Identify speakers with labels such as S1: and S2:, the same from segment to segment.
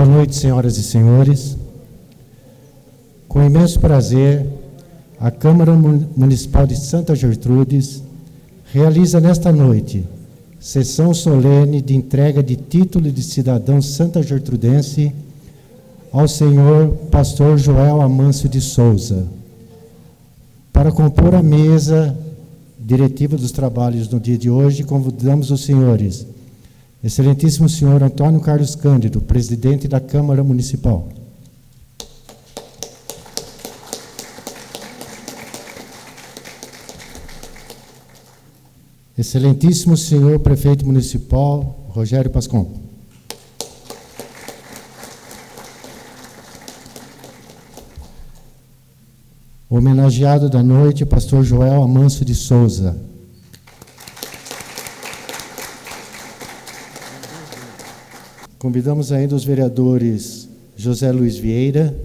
S1: noite, senhoras e senhores. Com imenso prazer, a Câmara Municipal de Santa Gertrudes realiza nesta noite sessão solene de entrega de título de cidadão santagertrudense ao senhor pastor Joel Amâncio de Souza. Para compor a mesa diretiva dos trabalhos no dia de hoje, convidamos os senhores Excelentíssimo senhor Antônio Carlos Cândido, presidente da Câmara Municipal. Excelentíssimo senhor prefeito municipal Rogério Pascon. Homenageado da noite, pastor Joel Amâncio de Souza. Convidamos ainda os vereadores José Luiz Vieira,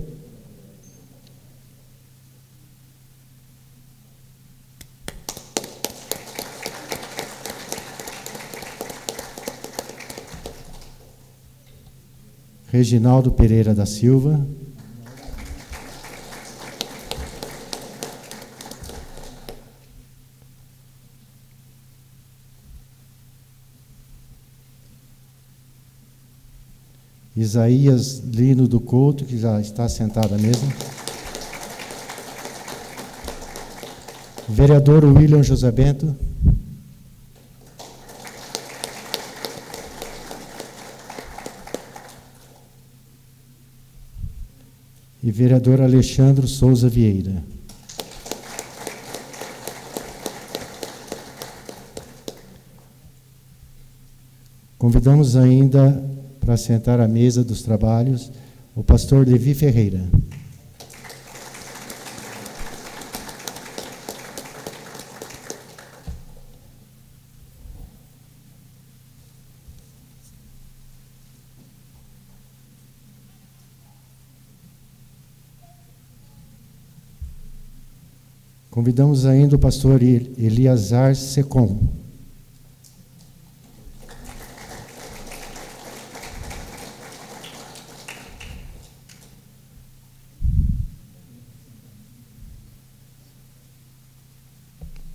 S1: Reginaldo Pereira da Silva, Isaías Lino do Couto, que já está sentado à mesa. Vereador William José Bento. E vereador Alexandre Souza Vieira. Convidamos ainda para sentar à mesa dos trabalhos o pastor Levi Ferreira. Convidamos ainda o pastor Eliazar Secom.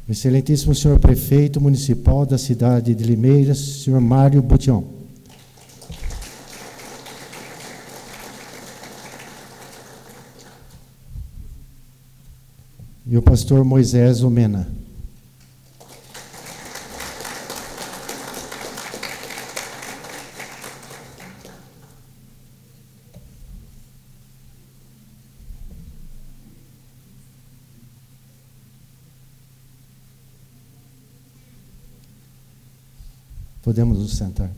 S1: O excelentíssimo senhor prefeito municipal da cidade de Limeira, senhor Mário Bution. E o pastor Moisés Omena. Podemos nos sentar.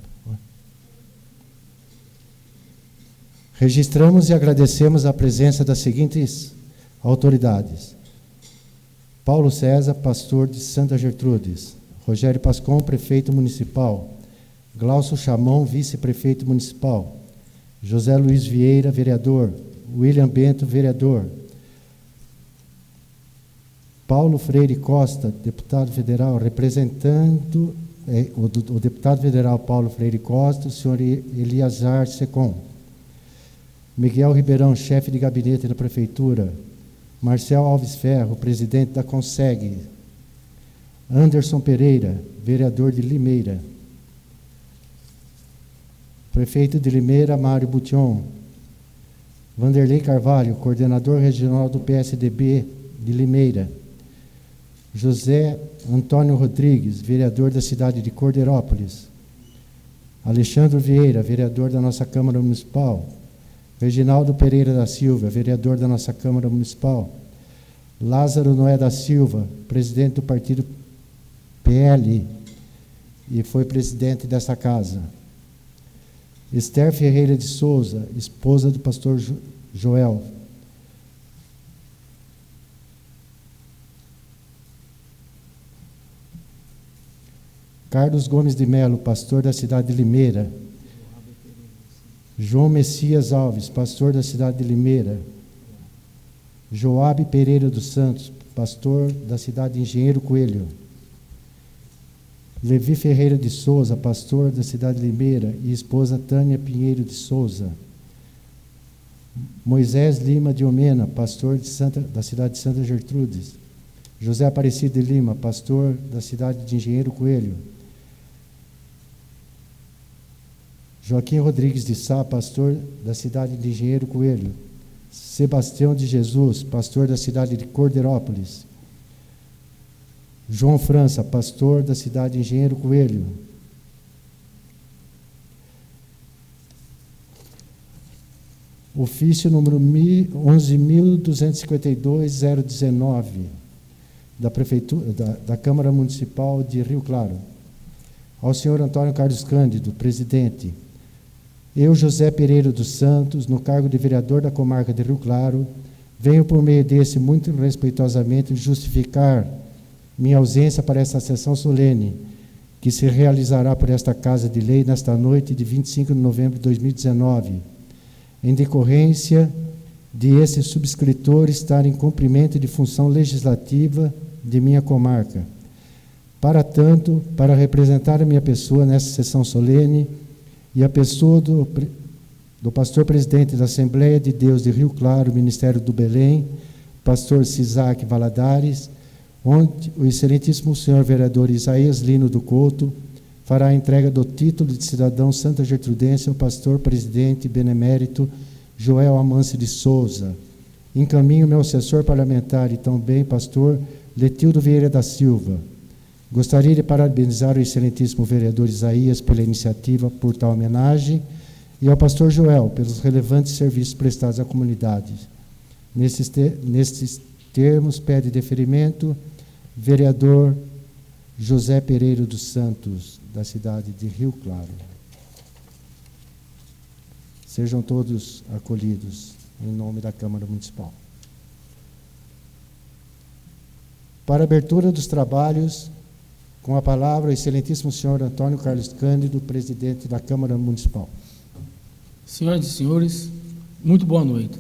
S1: Registramos e agradecemos a presença das seguintes autoridades: Paulo César, pastor de Santa Gertrudes; Rogério Pascon, prefeito municipal; Glaucio Chamon, vice-prefeito municipal; José Luiz Vieira, vereador; William Bento, vereador; Paulo Freire Costa, deputado federal, representando o deputado federal Paulo Freire Costa, o senhor Eliazar Secom; Miguel Ribeirão, chefe de gabinete da prefeitura; Marcel Alves Ferro, presidente da CONSEG; Anderson Pereira, vereador de Limeira; prefeito de Limeira, Mário Bution; Vanderlei Carvalho, coordenador regional do PSDB de Limeira; José Antônio Rodrigues, vereador da cidade de Cordeirópolis; Alexandre Vieira, vereador da nossa Câmara Municipal; Reginaldo Pereira da Silva, vereador da nossa Câmara Municipal; Lázaro Noé da Silva, presidente do partido PL e foi presidente dessa casa; Esther Ferreira de Souza, esposa do pastor Joel; Carlos Gomes de Melo, pastor da cidade de Limeira; João Messias Alves, pastor da cidade de Limeira; Joabe Pereira dos Santos, pastor da cidade de Engenheiro Coelho; Levi Ferreira de Souza, pastor da cidade de Limeira, e esposa Tânia Pinheiro de Souza; Moisés Lima de Omena, pastor da cidade de Santa Gertrudes. José Aparecido de Lima, pastor da cidade de Engenheiro Coelho. Joaquim Rodrigues de Sá, pastor da cidade de Engenheiro Coelho. Sebastião de Jesus, pastor da cidade de Cordeirópolis. João França, pastor da cidade de Engenheiro Coelho. Ofício número 11.252.019, da Prefeitura, da Câmara Municipal de Rio Claro. Ao senhor Antônio Carlos Cândido, presidente. Eu, José Pereira dos Santos, no cargo de vereador da comarca de Rio Claro, venho por meio desse, muito respeitosamente, justificar minha ausência para esta sessão solene, que se realizará por esta Casa de Lei nesta noite de 25 de novembro de 2019, em decorrência de esse subscritor estar em cumprimento de função legislativa de minha comarca. Para tanto, para representar a minha pessoa nessa sessão solene e a pessoa do pastor presidente da Assembleia de Deus de Rio Claro, Ministério do Belém, pastor Cisac Valadares, onde o excelentíssimo senhor vereador Isaías Lino do Couto fará a entrega do título de cidadão santa gertrudense ao pastor presidente benemérito Joel Amâncio de Souza. Encaminho meu assessor parlamentar e também pastor Letildo Vieira da Silva. Gostaria de parabenizar o excelentíssimo vereador Isaías pela iniciativa por tal homenagem e ao pastor Joel pelos relevantes serviços prestados à comunidade. Nesses termos, pede deferimento vereador José Pereira dos Santos, da cidade de Rio Claro. Sejam todos acolhidos em nome da Câmara Municipal. Para a abertura dos trabalhos, com a palavra, o excelentíssimo senhor Antônio Carlos Cândido, presidente da Câmara Municipal.
S2: Senhoras e senhores, muito boa noite.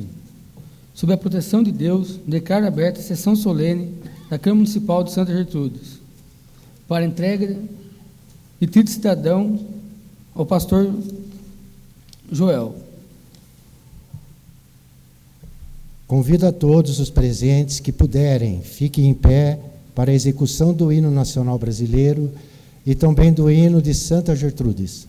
S2: Sob a proteção de Deus, declaro aberta a sessão solene da Câmara Municipal de Santa Gertrudes, para entrega de título de cidadão ao pastor Joel.
S1: Convido a todos os presentes que puderem, fiquem em pé para a execução do hino nacional brasileiro e também do hino de Santa Gertrudes.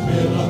S3: Pela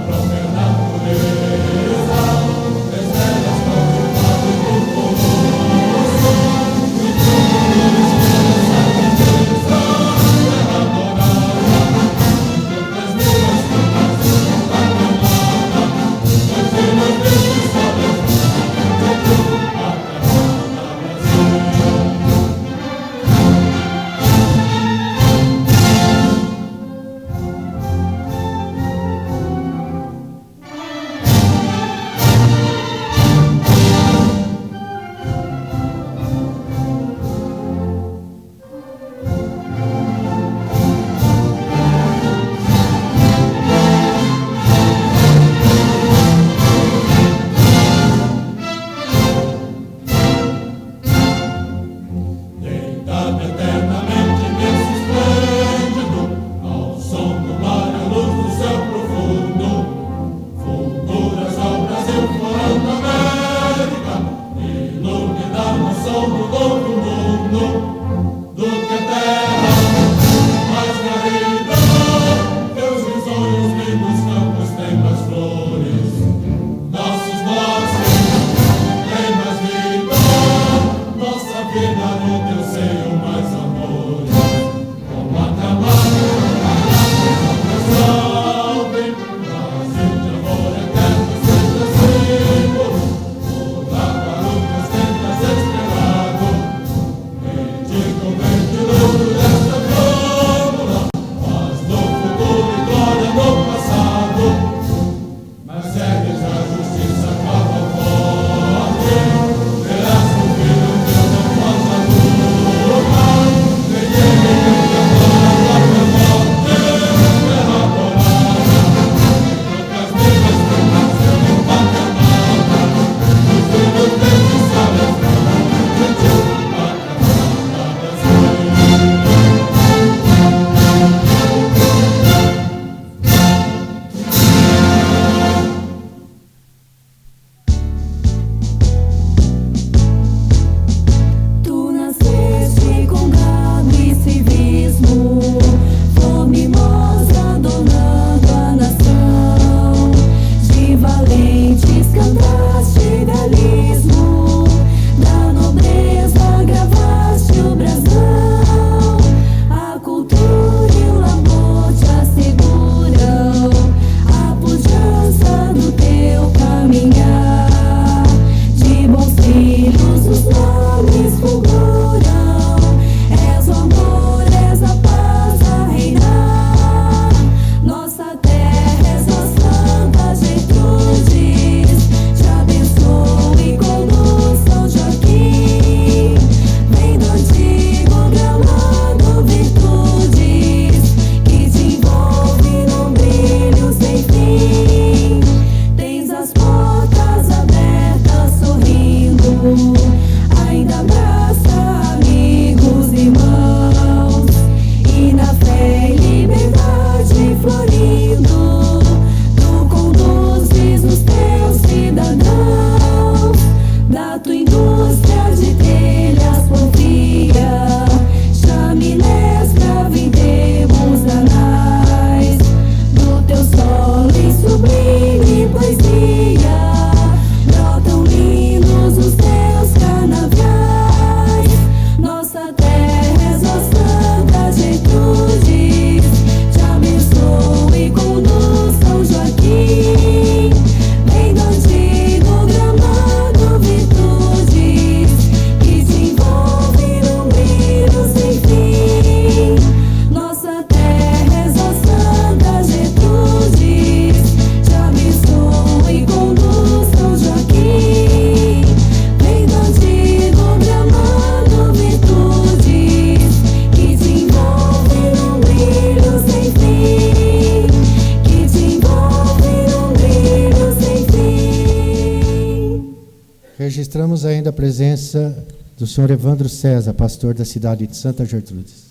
S1: Registramos ainda a presença do senhor Evandro César, pastor da cidade de Santa Gertrudes.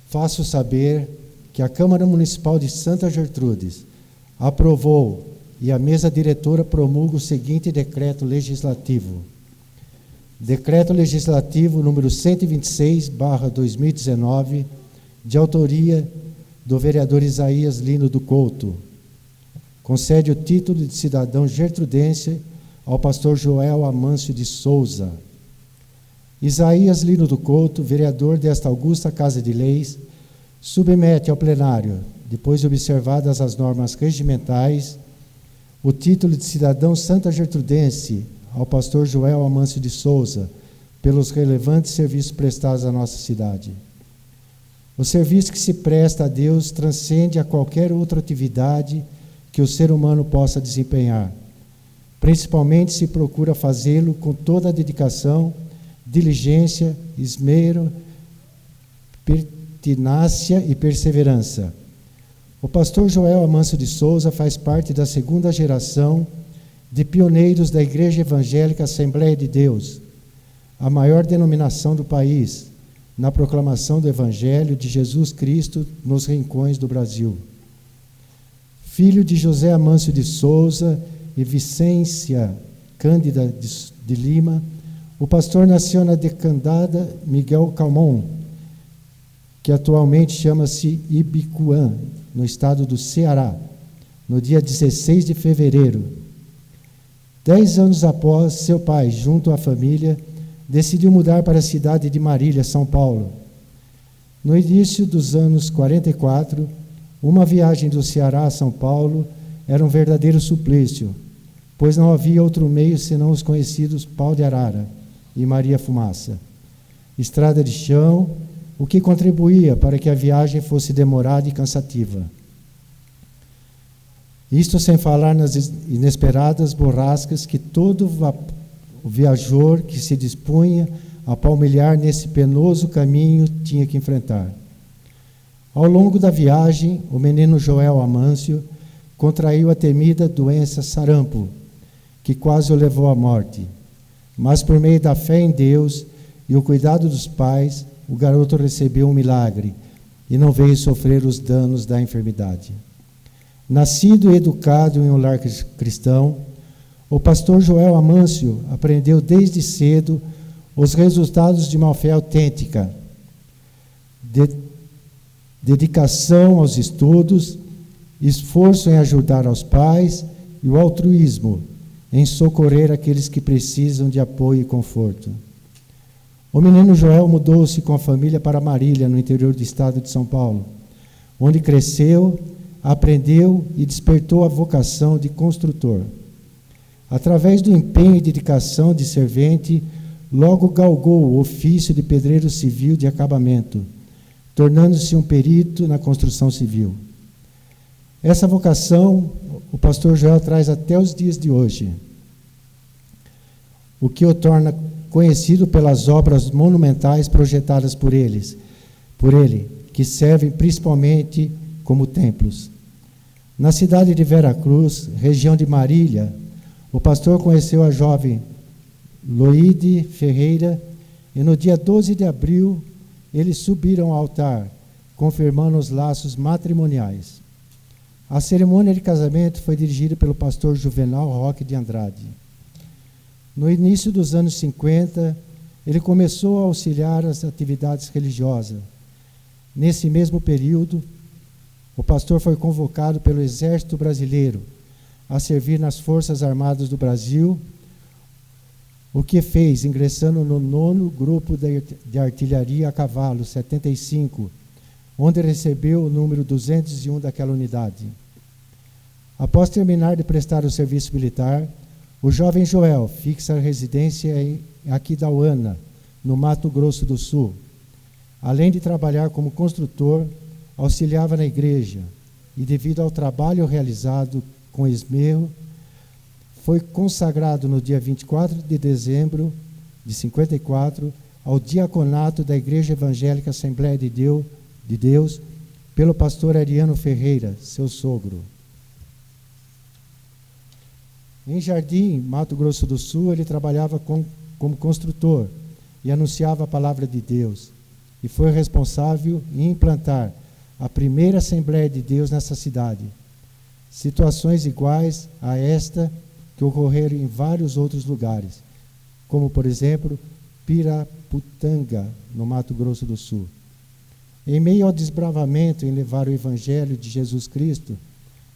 S1: Faço saber que a Câmara Municipal de Santa Gertrudes aprovou e a mesa diretora promulga o seguinte decreto legislativo. Decreto Legislativo número 126/2019, de autoria do vereador Isaías Lino do Couto. Concede o título de cidadão gertrudense ao pastor Joel Amâncio de Souza. Isaías Lino do Couto, vereador desta augusta Casa de Leis, submete ao plenário, depois de observadas as normas regimentais, o título de cidadão santa gertrudense ao pastor Joel Amâncio de Souza, pelos relevantes serviços prestados à nossa cidade. O serviço que se presta a Deus transcende a qualquer outra atividade que o ser humano possa desempenhar. Principalmente se procura fazê-lo com toda a dedicação, diligência, esmero, pertinácia e perseverança. O pastor Joel Amâncio de Souza faz parte da segunda geração de pioneiros da Igreja Evangélica Assembleia de Deus, a maior denominação do país, na proclamação do Evangelho de Jesus Cristo nos rincões do Brasil. Filho de José Amâncio de Souza e Vicência Cândida de Lima, o pastor nasceu na decandada Miguel Calmon, que atualmente chama-se Ibicuã, no estado do Ceará, no dia 16 de fevereiro. 10 anos após, seu pai, junto à família, decidiu mudar para a cidade de Marília, São Paulo. No início dos anos 44, uma viagem do Ceará a São Paulo era um verdadeiro suplício, pois não havia outro meio senão os conhecidos Pau de Arara e Maria Fumaça. Estrada de chão, o que contribuía para que a viagem fosse demorada e cansativa. Isto sem falar nas inesperadas borrascas que todo o viajor que se dispunha a palmilhar nesse penoso caminho tinha que enfrentar. Ao longo da viagem, o menino Joel Amâncio contraiu a temida doença sarampo, que quase o levou à morte. Mas por meio da fé em Deus e o cuidado dos pais, o garoto recebeu um milagre e não veio sofrer os danos da enfermidade. Nascido e educado em um lar cristão, o pastor Joel Amâncio aprendeu desde cedo os resultados de uma fé autêntica, dedicação aos estudos, esforço em ajudar aos pais e o altruísmo em socorrer aqueles que precisam de apoio e conforto. O menino Joel mudou-se com a família para Marília, no interior do estado de São Paulo, onde cresceu, aprendeu e despertou a vocação de construtor. Através do empenho e dedicação de servente, logo galgou o ofício de pedreiro civil de acabamento, tornando-se um perito na construção civil. Essa vocação o pastor Joel traz até os dias de hoje, o que o torna conhecido pelas obras monumentais projetadas por ele, que servem principalmente como templos. Na cidade de Veracruz, região de Marília, o pastor conheceu a jovem Loide Ferreira e no dia 12 de abril eles subiram ao altar, confirmando os laços matrimoniais. A cerimônia de casamento foi dirigida pelo pastor Juvenal Roque de Andrade. No início dos anos 50, ele começou a auxiliar as atividades religiosas. Nesse mesmo período, o pastor foi convocado pelo Exército Brasileiro a servir nas Forças Armadas do Brasil, o que fez ingressando no 9º Grupo de Artilharia a Cavalo, 75, onde recebeu o número 201 daquela unidade. Após terminar de prestar o serviço militar, o jovem Joel fixa a residência em Aquidauana, no Mato Grosso do Sul. Além de trabalhar como construtor, auxiliava na igreja e, devido ao trabalho realizado com esmero, foi consagrado no dia 24 de dezembro de 54 ao diaconato da Igreja Evangélica Assembleia de Deus pelo pastor Ariano Ferreira, seu sogro. Em Jardim, Mato Grosso do Sul, ele trabalhava como construtor e anunciava a palavra de Deus. E foi responsável em implantar a primeira Assembleia de Deus nessa cidade. Situações iguais a esta que ocorreram em vários outros lugares, como, por exemplo, Piraputanga, no Mato Grosso do Sul. Em meio ao desbravamento em levar o Evangelho de Jesus Cristo,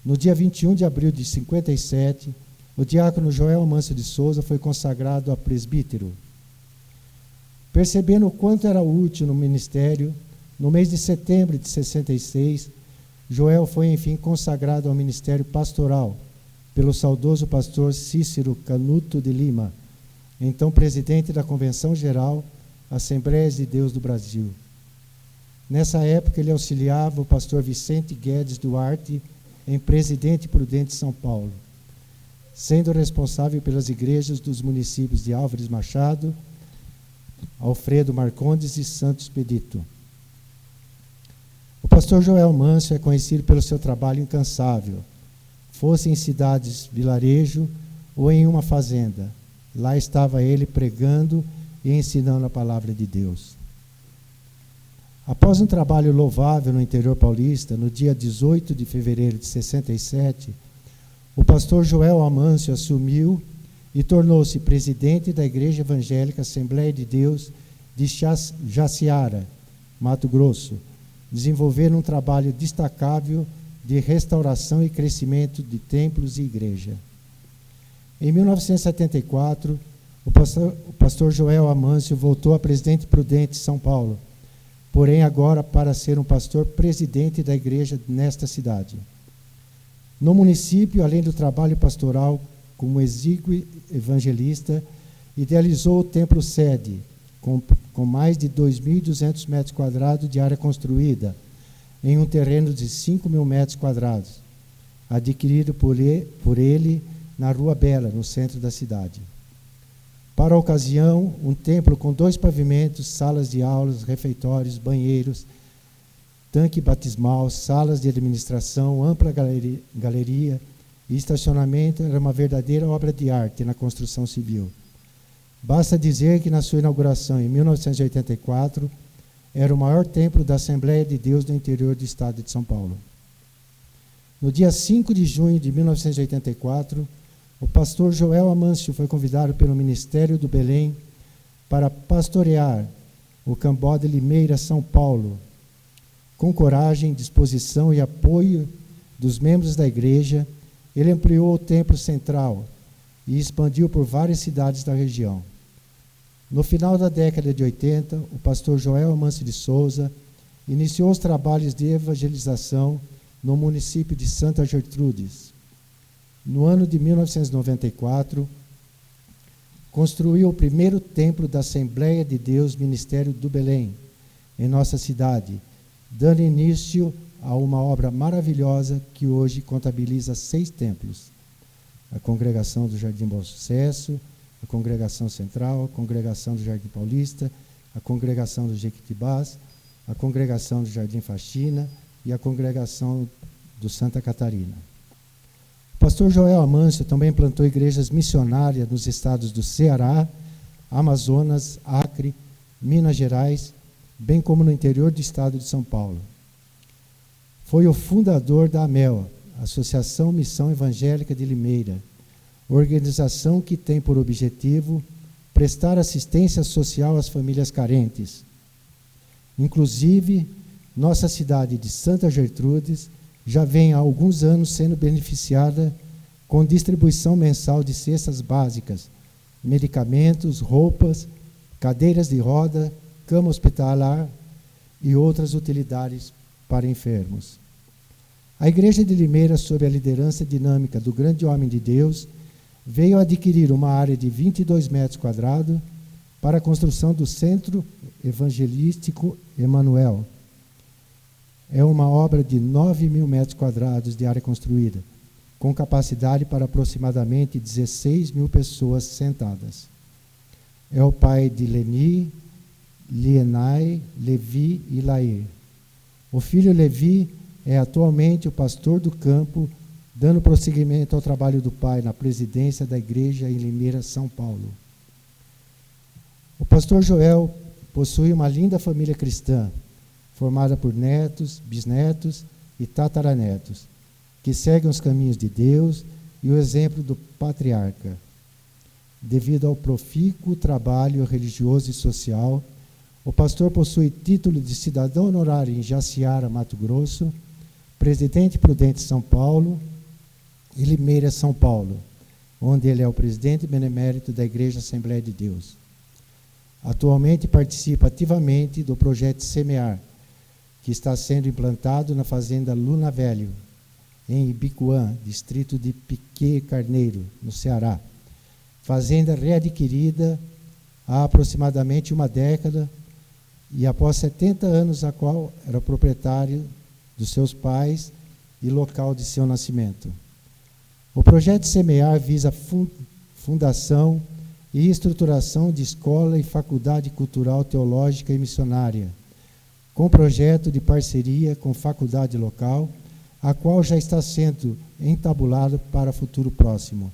S1: no dia 21 de abril de 57, o diácono Joel Amâncio de Souza foi consagrado a presbítero. Percebendo o quanto era útil no ministério, no mês de setembro de 66, Joel foi, enfim, consagrado ao ministério pastoral pelo saudoso pastor Cícero Canuto de Lima, então presidente da Convenção Geral Assembleias de Deus do Brasil. Nessa época, ele auxiliava o pastor Vicente Guedes Duarte em Presidente Prudente, São Paulo, sendo responsável pelas igrejas dos municípios de Álvares Machado, Alfredo Marcondes e Santo Expedito. O pastor Joel Amâncio é conhecido pelo seu trabalho incansável, fosse em cidades, vilarejo ou em uma fazenda. Lá estava ele pregando e ensinando a palavra de Deus. Após um trabalho louvável no interior paulista, no dia 18 de fevereiro de 67, o pastor Joel Amâncio assumiu e tornou-se presidente da Igreja Evangélica Assembleia de Deus de Jaciara, Mato Grosso, desenvolvendo um trabalho destacável de restauração e crescimento de templos e igreja. Em 1974, o pastor Joel Amâncio voltou a Presidente Prudente, São Paulo, porém agora para ser um pastor presidente da igreja nesta cidade. No município, além do trabalho pastoral como exíguo evangelista, idealizou o templo sede, com mais de 2.200 metros quadrados de área construída, em um terreno de 5.000 metros quadrados, adquirido por ele na Rua Bela, no centro da cidade. Para a ocasião, um templo com 2 pavimentos, salas de aulas, refeitórios, banheiros, tanque batismal, salas de administração, ampla galeria e estacionamento era uma verdadeira obra de arte na construção civil. Basta dizer que na sua inauguração em 1984 era o maior templo da Assembleia de Deus do interior do estado de São Paulo. No dia 5 de junho de 1984, o pastor Joel Amâncio foi convidado pelo Ministério do Belém para pastorear o Cambó de Limeira, São Paulo. Com coragem, disposição e apoio dos membros da igreja, ele ampliou o templo central e expandiu por várias cidades da região. No final da década de 80, o pastor Joel Amâncio de Souza iniciou os trabalhos de evangelização no município de Santa Gertrudes. No ano de 1994, construiu o primeiro templo da Assembleia de Deus Ministério do Belém, em nossa cidade, dando início a uma obra maravilhosa que hoje contabiliza 6 templos. A Congregação do Jardim Bom Sucesso, a Congregação Central, a Congregação do Jardim Paulista, a Congregação do Jequitibás, a Congregação do Jardim Faxina e a Congregação do Santa Catarina. O pastor Joel Amâncio também plantou igrejas missionárias nos estados do Ceará, Amazonas, Acre, Minas Gerais, bem como no interior do estado de São Paulo. Foi o fundador da AMEL, Associação Missão Evangélica de Limeira, organização que tem por objetivo prestar assistência social às famílias carentes. Inclusive, nossa cidade de Santa Gertrudes já vem há alguns anos sendo beneficiada com distribuição mensal de cestas básicas, medicamentos, roupas, cadeiras de roda, cama hospitalar e outras utilidades para enfermos. A Igreja de Limeira, sob a liderança dinâmica do grande homem de Deus, veio adquirir uma área de 22 metros quadrados para a construção do Centro Evangelístico Emanuel. É uma obra de 9.000 metros quadrados de área construída, com capacidade para aproximadamente 16.000 pessoas sentadas. É o pai de Leni, Lienai, Levi e Lair. O filho Levi é atualmente o pastor do campo dando prosseguimento ao trabalho do pai na presidência da igreja em Limeira, São Paulo. O pastor Joel possui uma linda família cristã, formada por netos, bisnetos e tataranetos, que seguem os caminhos de Deus e o exemplo do patriarca. Devido ao profícuo trabalho religioso e social, o pastor possui título de cidadão honorário em Jaciara, Mato Grosso, Presidente Prudente São Paulo e Limeira, São Paulo, onde ele é o presidente benemérito da Igreja Assembleia de Deus. Atualmente participa ativamente do projeto Semear, que está sendo implantado na fazenda Luna Velho, em Ibicuã, distrito de Piquet Carneiro, no Ceará. Fazenda readquirida há aproximadamente uma década e após 70 anos, a qual era proprietário dos seus pais e local de seu nascimento. O projeto Semear visa fundação e estruturação de escola e faculdade cultural, teológica e missionária, com projeto de parceria com faculdade local, a qual já está sendo entabulado para futuro próximo,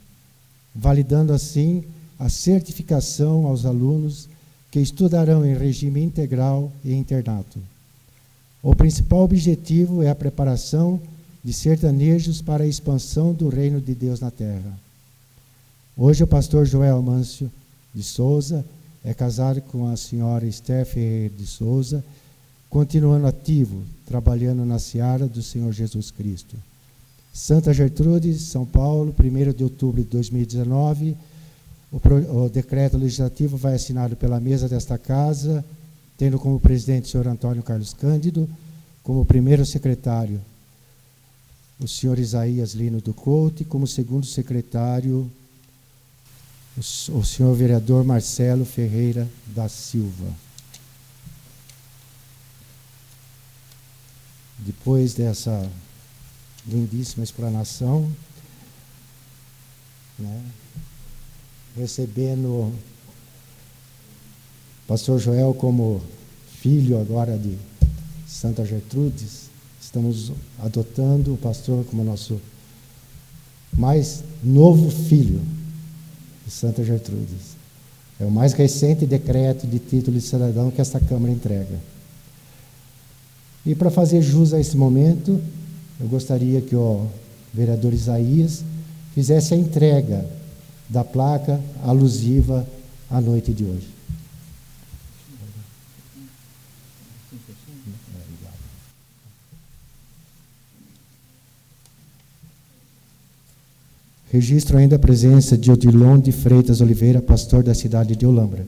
S1: validando assim a certificação aos alunos que estudarão em regime integral e internato. O principal objetivo é a preparação de sertanejos para a expansão do reino de Deus na terra. Hoje o pastor Joel Mâncio de Souza é casado com a senhora Esther Ferreira de Souza, continuando ativo, trabalhando na seara do Senhor Jesus Cristo. Santa Gertrudes, São Paulo, 1º de outubro de 2019, o decreto legislativo vai assinado pela mesa desta casa, tendo como presidente o senhor Antônio Carlos Cândido, como primeiro secretário o senhor Isaías Lino do Couto e como segundo secretário o senhor vereador Marcelo Ferreira da Silva. Depois dessa lindíssima explanação, recebendo o pastor Joel como filho agora de Santa Gertrudes, estamos adotando o pastor como nosso mais novo filho de Santa Gertrudes. É o mais recente decreto de título de cidadão que esta Câmara entrega. E para fazer jus a esse momento, eu gostaria que o vereador Isaías fizesse a entrega da placa alusiva à noite de hoje. Registro ainda a presença de Odilon de Freitas Oliveira, pastor da cidade de Olambra.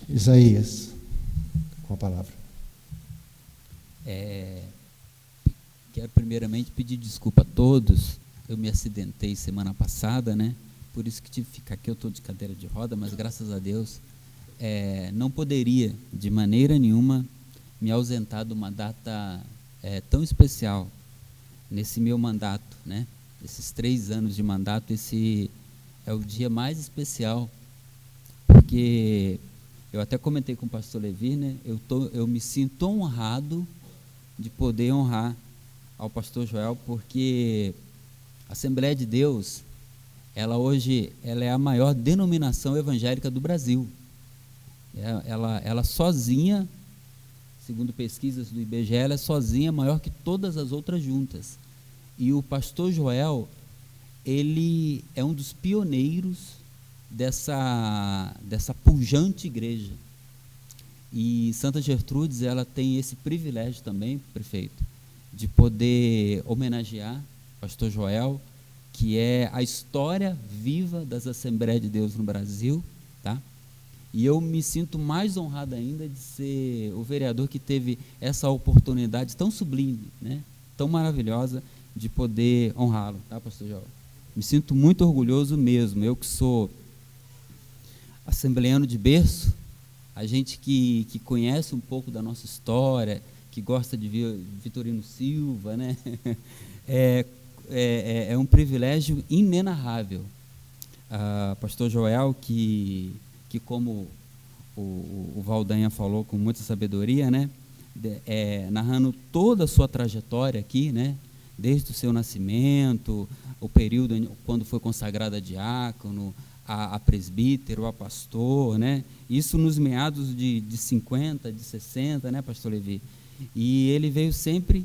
S1: Isaías, com a palavra.
S3: Quero primeiramente pedir desculpa a todos. Eu me acidentei semana passada, por isso que tive que ficar aqui. Eu estou de cadeira de roda, mas graças a Deus não poderia de maneira nenhuma me ausentar de uma data tão especial nesse meu mandato, Esses 3 anos de mandato, esse é o dia mais especial, porque eu até comentei com o pastor Levi, eu me sinto honrado de poder honrar ao pastor Joel, porque a Assembleia de Deus, hoje é a maior denominação evangélica do Brasil. Ela sozinha, segundo pesquisas do IBGE, ela é sozinha maior que todas as outras juntas. E o pastor Joel, ele é um dos pioneiros dessa pujante igreja. E Santa Gertrudes, ela tem esse privilégio também, prefeito, de poder homenagear o pastor Joel, que é a história viva das Assembleias de Deus no Brasil, E eu me sinto mais honrado ainda de ser o vereador que teve essa oportunidade tão sublime, né, tão maravilhosa, de poder honrá-lo, tá, pastor Joel? Me sinto muito orgulhoso mesmo, eu que sou assembleano de berço, a gente que conhece um pouco da nossa história, que gosta de ver Vitorino Silva, né, é um privilégio inenarrável. Pastor Joel, que como o Valdanha falou com muita sabedoria, né, narrando toda a sua trajetória aqui, né, desde o seu nascimento, o período quando foi consagrado a diácono, a presbítero, a pastor, né, isso nos meados de 50, de 60, né, pastor Levi? E ele veio sempre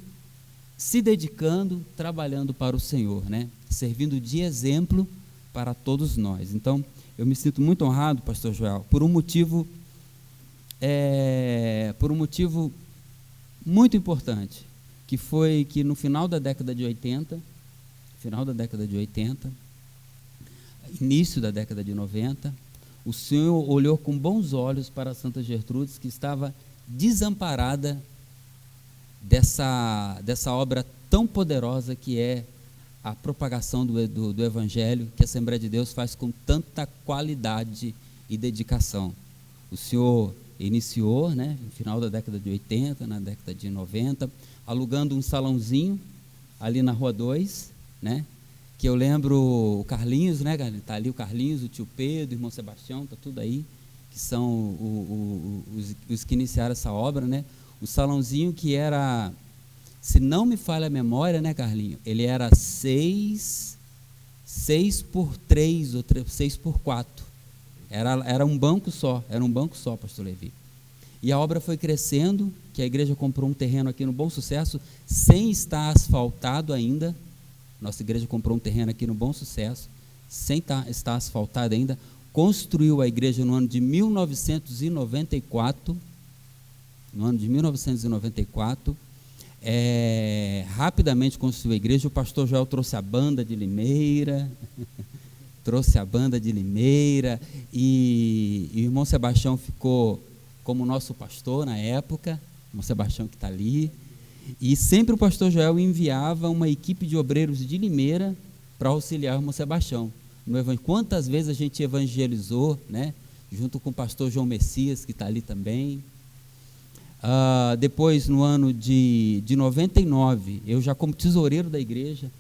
S3: se dedicando, trabalhando para o Senhor, né, servindo de exemplo para todos nós. Então, eu me sinto muito honrado, pastor Joel, por um motivo muito importante, que foi que no final da década de 80, início da década de 90, o Senhor olhou com bons olhos para Santa Gertrudes, que estava desamparada dessa obra tão poderosa que é a propagação do Evangelho, que a Assembleia de Deus faz com tanta qualidade e dedicação. O Senhor iniciou, né, no final da década de 80, na década de 90, alugando um salãozinho ali na Rua 2, né, que eu lembro o Carlinhos, né, está ali o Carlinhos, o tio Pedro, o irmão Sebastião, está tudo aí, que são os que iniciaram essa obra, né, o salãozinho que era, se não me falha a memória, né, Carlinhos, ele era 6 por 3 ou 6 por 4, era um banco só, pastor Levi. E a obra foi crescendo, que a igreja comprou um terreno aqui no Bom Sucesso, sem estar asfaltado ainda. Nossa igreja comprou um terreno aqui no Bom Sucesso, sem estar asfaltado ainda, construiu a igreja no ano de 1994, rapidamente construiu a igreja. O pastor Joel trouxe a banda de Limeira, e o irmão Sebastião ficou como nosso pastor na época, o irmão Sebastião que está ali, e sempre o pastor Joel enviava uma equipe de obreiros de Limeira para auxiliar o irmão Sebastião. Quantas vezes a gente evangelizou, né, junto com o pastor João Messias, que está ali também. Depois, no ano de 99, eu já como tesoureiro da igreja,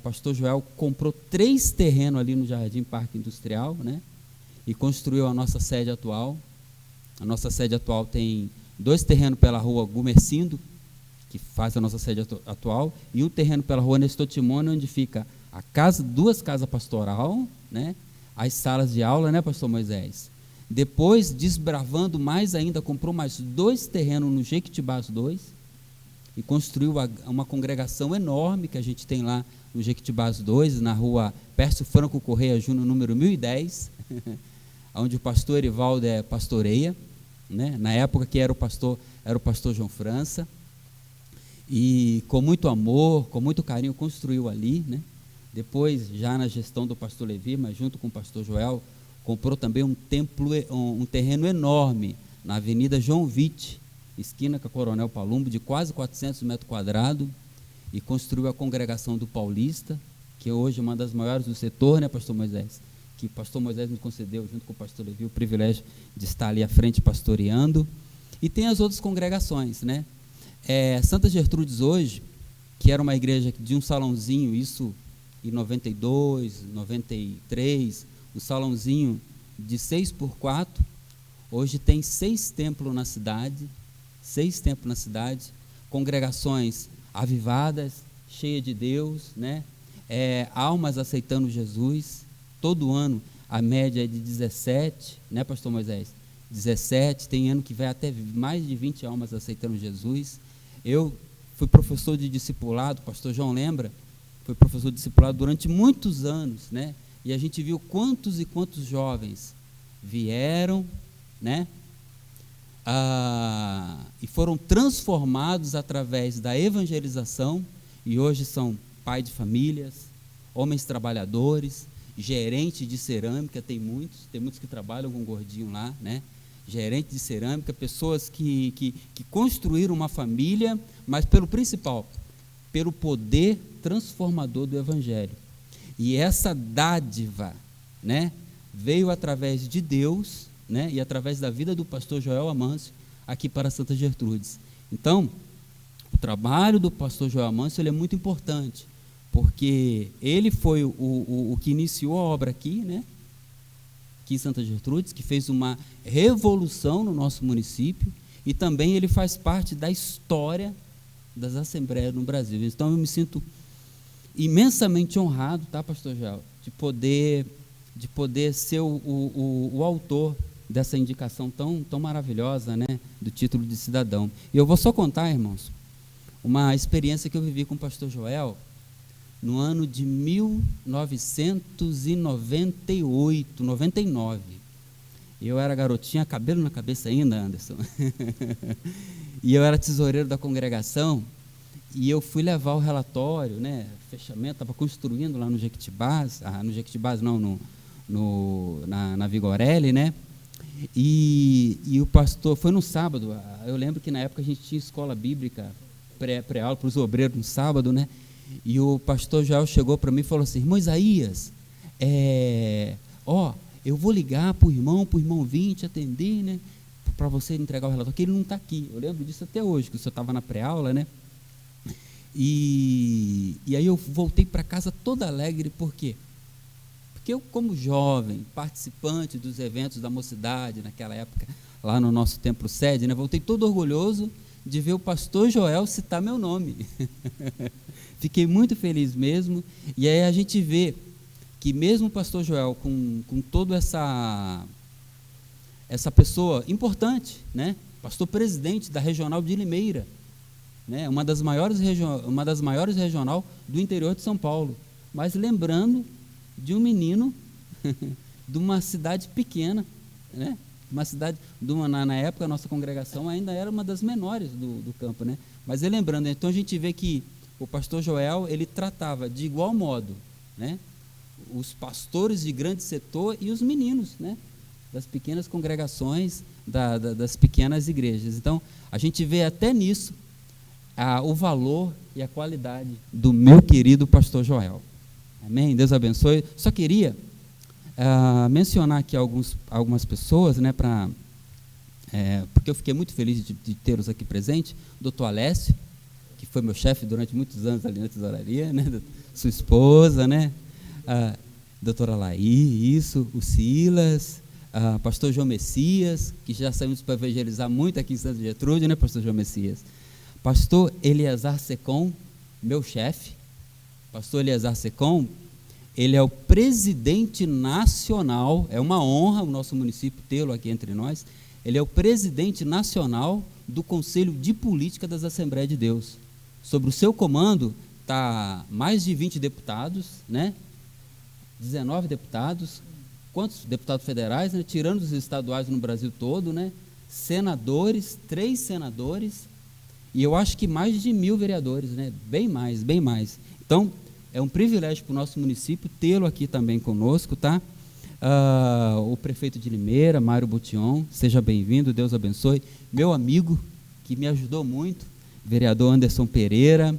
S3: pastor Joel comprou 3 terrenos ali no Jardim Parque Industrial, né, e construiu a nossa sede atual. A nossa sede atual tem 2 terrenos pela rua Gumercindo, que faz a nossa sede atual, e um terreno pela rua Nestor Timôneo, onde fica a casa, 2 casas pastoral, né, as salas de aula, né, pastor Moisés? Depois, desbravando mais ainda, comprou mais 2 terrenos no Jequitibás 2 e construiu uma congregação enorme que a gente tem lá no Jequitibás 2, na rua Pércio Franco Correia Júnior, número 1010, onde o pastor Erivaldo pastoreia, né? Na época que era o pastor João França, e com muito amor, com muito carinho construiu ali, né? Depois, já na gestão do pastor Levi, mas junto com o pastor Joel, comprou também um terreno enorme na Avenida João Witt, esquina com a Coronel Palumbo, de quase 400 metros quadrados, e construiu a congregação do Paulista, que hoje é uma das maiores do setor, né, pastor Moisés? Que o pastor Moisés me concedeu, junto com o pastor Levi, o privilégio de estar ali à frente pastoreando. E tem as outras congregações, né? Santa Gertrudes hoje, que era uma igreja de um salãozinho, isso em 92, 93, um salãozinho de 6 por 4, hoje tem 6 templos na cidade, congregações avivadas, cheias de Deus, né? Almas aceitando Jesus. Todo ano a média é de 17, né, pastor Moisés? 17, tem ano que vai até mais de 20 almas aceitando Jesus. Eu fui professor de discipulado, pastor João lembra? Fui professor de discipulado durante muitos anos, né? E a gente viu quantos e quantos jovens vieram, né? E foram transformados através da evangelização, e hoje são pais de famílias, homens trabalhadores, gerente de cerâmica, tem muitos que trabalham com gordinho lá, né? Gerente de cerâmica, pessoas que construíram uma família, mas pelo principal, pelo poder transformador do Evangelho. E essa dádiva, né, veio através de Deus, né, e através da vida do pastor Joel Amâncio, aqui para Santa Gertrudes. Então, o trabalho do pastor Joel Amâncio, ele é muito importante, porque ele foi o que iniciou a obra aqui, né, aqui em Santa Gertrudes, que fez uma revolução no nosso município, e também ele faz parte da história das assembleias no Brasil. Então, eu me sinto imensamente honrado, tá, pastor Joel, de poder ser o autor dessa indicação tão maravilhosa, né, do título de cidadão. E eu vou só contar, irmãos, uma experiência que eu vivi com o pastor Joel no ano de 1998, 99. Eu era garotinha, cabelo na cabeça ainda, Anderson. E eu era tesoureiro da congregação, e eu fui levar o relatório, né, fechamento, estava construindo lá no Jequitibás, não, na Vigorelli, né, e o pastor, foi no sábado, eu lembro que na época a gente tinha escola bíblica, pré-aula para os obreiros no sábado, né, e o pastor Joel chegou para mim e falou assim: irmão Isaías, eu vou ligar para o irmão vir te atender, né, para você entregar o relatório, que ele não está aqui. Eu lembro disso até hoje, que o senhor estava na pré-aula, né, e aí eu voltei para casa todo alegre. Por quê? Porque eu, como jovem, participante dos eventos da mocidade, naquela época, lá no nosso templo sede, né, voltei todo orgulhoso de ver o pastor Joel citar meu nome. Fiquei muito feliz mesmo. E aí a gente vê que mesmo o pastor Joel, com toda essa pessoa importante, né, pastor presidente da Regional de Limeira, né, uma das maiores regional do interior de São Paulo, mas lembrando de um menino de uma cidade pequena, né, na época a nossa congregação ainda era uma das menores do campo, né, mas lembrando, então a gente vê que o pastor Joel, ele tratava de igual modo, né, os pastores de grande setor e os meninos, né, das pequenas congregações, das pequenas igrejas. Então, a gente vê até nisso o valor e a qualidade do meu querido pastor Joel. Amém? Deus abençoe. Só queria mencionar aqui algumas pessoas, né, porque eu fiquei muito feliz de tê-los aqui presente. Doutor Alessio, que foi meu chefe durante muitos anos ali na tesouraria, né, sua esposa, né, doutora Laí, o Silas, pastor João Messias, que já saímos para evangelizar muito aqui em Santa Gertrude, né, pastor João Messias. Pastor Eleazar Secom, meu chefe. Pastor Eleazar Secom, ele é o presidente nacional, é uma honra o nosso município tê-lo aqui entre nós, ele é o presidente nacional do Conselho de Política das Assembleias de Deus. Sobre o seu comando está mais de 20 deputados, né? 19 deputados, quantos deputados federais, né? Tirando os estaduais no Brasil todo, né? Senadores, 3 senadores, e eu acho que mais de 1.000 vereadores, né? Bem mais. Então, é um privilégio para o nosso município tê-lo aqui também conosco, tá? O prefeito de Limeira, Mário Bution, seja bem-vindo, Deus abençoe. Meu amigo, que me ajudou muito, vereador Anderson Pereira,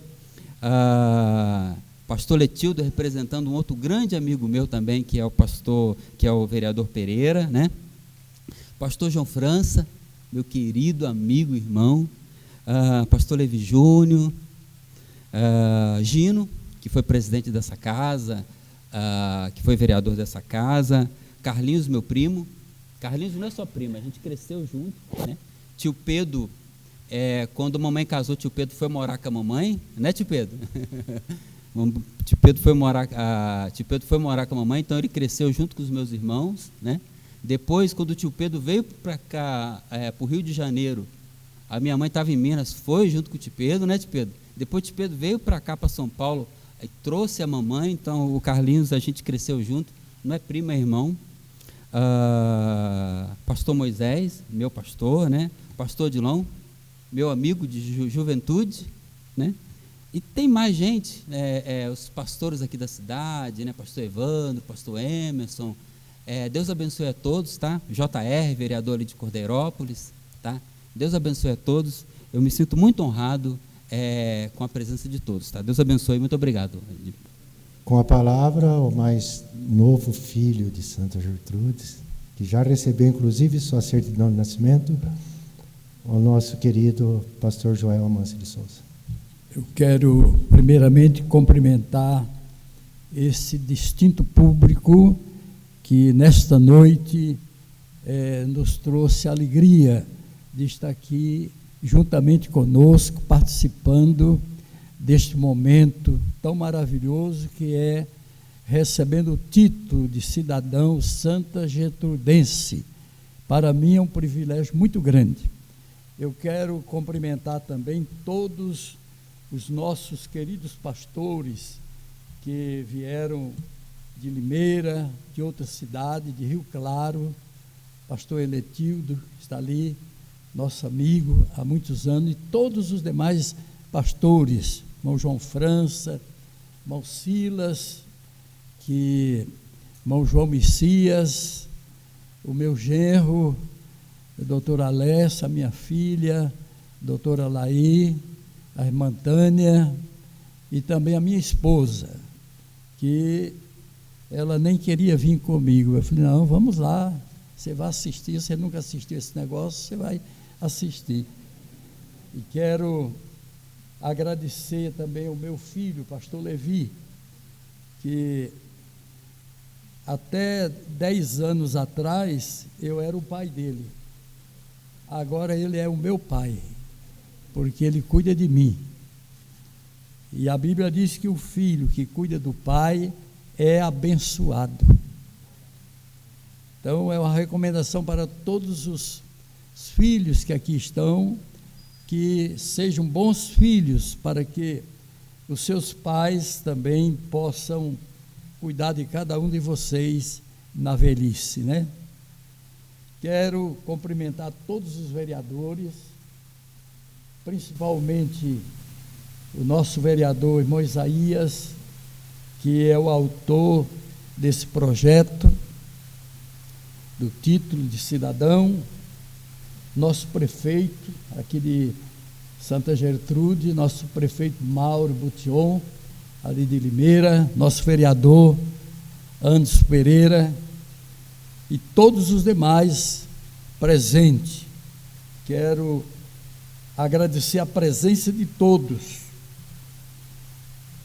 S3: pastor Letildo, representando um outro grande amigo meu também, que é o vereador Pereira, né? Pastor João França, meu querido amigo, irmão, pastor Levi Júnior, Gino, que foi presidente dessa casa, que foi vereador dessa casa, Carlinhos, meu primo. Carlinhos não é só primo, a gente cresceu junto, né? Tio Pedro, quando a mamãe casou, tio Pedro foi morar com a mamãe, né, tio Pedro? Tio Pedro foi morar com a mamãe, então ele cresceu junto com os meus irmãos, né? Depois, quando o tio Pedro veio para cá, para o Rio de Janeiro, a minha mãe estava em Minas, foi junto com o tio Pedro, né, tio Pedro? Depois o tio Pedro veio para cá, para São Paulo, aí trouxe a mamãe, então o Carlinhos, a gente cresceu junto, não é primo, é irmão. Pastor Moisés, meu pastor, né? Pastor Odilon, meu amigo de juventude, né? E tem mais gente, os pastores aqui da cidade, né? Pastor Evandro, pastor Emerson. Deus abençoe a todos, tá? JR, vereador ali de Cordeirópolis, tá? Deus abençoe a todos. Eu me sinto muito honrado com a presença de todos, tá? Deus abençoe, muito obrigado.
S1: Com a palavra, o mais novo filho de Santa Gertrudes, que já recebeu inclusive sua certidão de nascimento, o nosso querido pastor Joel Amâncio de Souza.
S4: Eu quero primeiramente cumprimentar esse distinto público que nesta noite nos trouxe a alegria de estar aqui juntamente conosco, participando deste momento tão maravilhoso que é recebendo o título de cidadão santa gertrudense. Para mim é um privilégio muito grande. Eu quero cumprimentar também todos os nossos queridos pastores que vieram de Limeira, de outra cidade, de Rio Claro, pastor Eletildo, que está ali, nosso amigo há muitos anos, e todos os demais pastores, irmão João França, irmão Silas, irmão João Messias, o meu genro, a doutora Alessa, a minha filha, a doutora Laí, a irmã Tânia, e também a minha esposa, que ela nem queria vir comigo. Eu falei, não, vamos lá, você vai assistir, você nunca assistiu esse negócio, você vai assistir. E quero agradecer também ao meu filho, pastor Levi, que até 10 anos atrás eu era o pai dele. Agora ele é o meu pai, porque ele cuida de mim. E a Bíblia diz que o filho que cuida do pai é abençoado. Então é uma recomendação para todos os filhos que aqui estão, que sejam bons filhos, para que os seus pais também possam cuidar de cada um de vocês na velhice, né? Quero cumprimentar todos os vereadores, principalmente o nosso vereador irmão Isaías, que é o autor desse projeto, do título de cidadão, nosso prefeito aqui de Santa Gertrude, nosso prefeito Mauro Bution, ali de Limeira, nosso vereador Anderson Pereira e todos os demais presentes. Quero agradecer a presença de todos.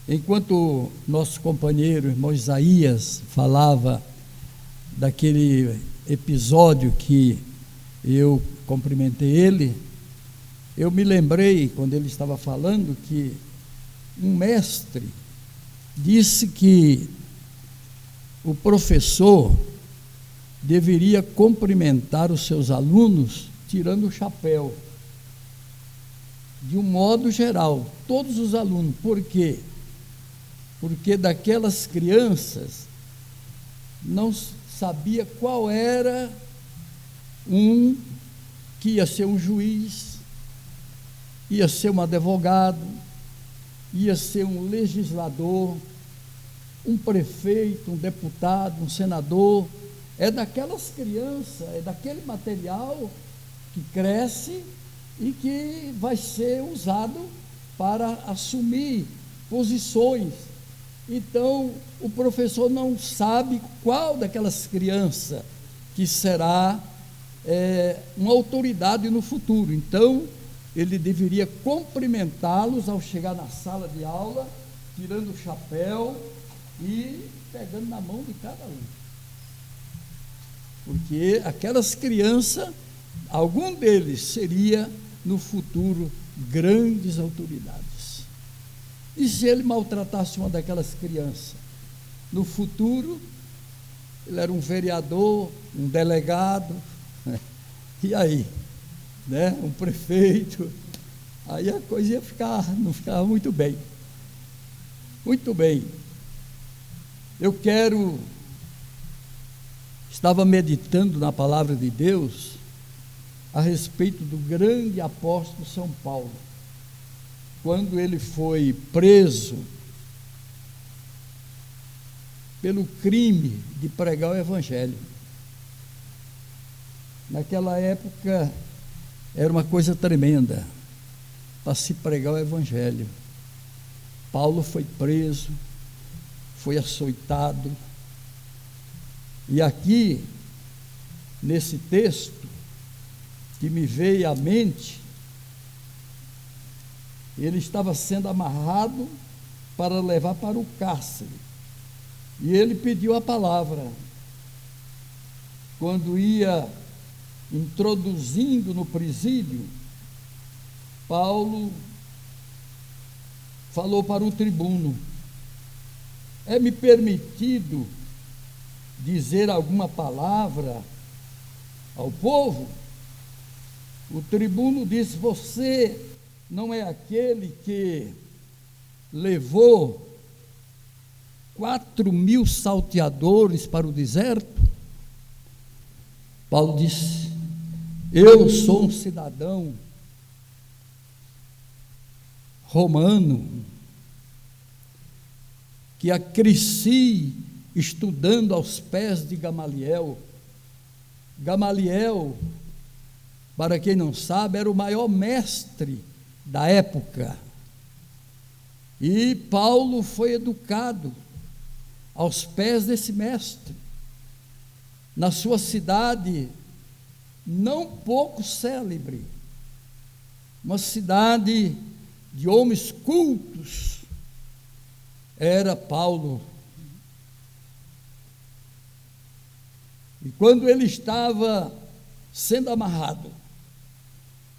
S4: Enquanto nosso companheiro, irmão Isaías, falava daquele episódio que eu cumprimentei ele, eu me lembrei, quando ele estava falando, que um mestre disse que o professor deveria cumprimentar os seus alunos tirando o chapéu, de um modo geral, todos os alunos. Por quê? Porque daquelas crianças não sabia qual era um que ia ser um juiz, ia ser um advogado, ia ser um legislador, um prefeito, um deputado, um senador. É daquelas crianças, é daquele material que cresce e que vai ser usado para assumir posições. Então, o professor não sabe qual daquelas crianças que será uma autoridade no futuro. Então, ele deveria cumprimentá-los ao chegar na sala de aula, tirando o chapéu e pegando na mão de cada um. Porque aquelas crianças, algum deles seria no futuro grandes autoridades. E se ele maltratasse uma daquelas crianças? No futuro, ele era um vereador, um delegado, e aí? Né? Um prefeito, aí a coisa não ficava muito bem. Muito bem. Eu estava meditando na palavra de Deus a respeito do grande apóstolo São Paulo. quando ele foi preso pelo crime de pregar o Evangelho. Naquela época era uma coisa tremenda para se pregar o Evangelho. Paulo foi preso, foi açoitado, e aqui, nesse texto, que me veio à mente, ele estava sendo amarrado para levar para o cárcere, e ele pediu a palavra. Quando ia introduzindo no presídio, Paulo falou para o tribuno: é-me permitido dizer alguma palavra ao povo? O tribuno disse: você não é aquele que levou 4.000 salteadores para o deserto? Paulo disse: eu sou um cidadão romano, que cresci estudando aos pés de Gamaliel. Gamaliel, para quem não sabe, era o maior mestre da época. E Paulo foi educado aos pés desse mestre, na sua cidade, não pouco célebre, uma cidade de homens cultos, era Paulo. E quando ele estava sendo amarrado,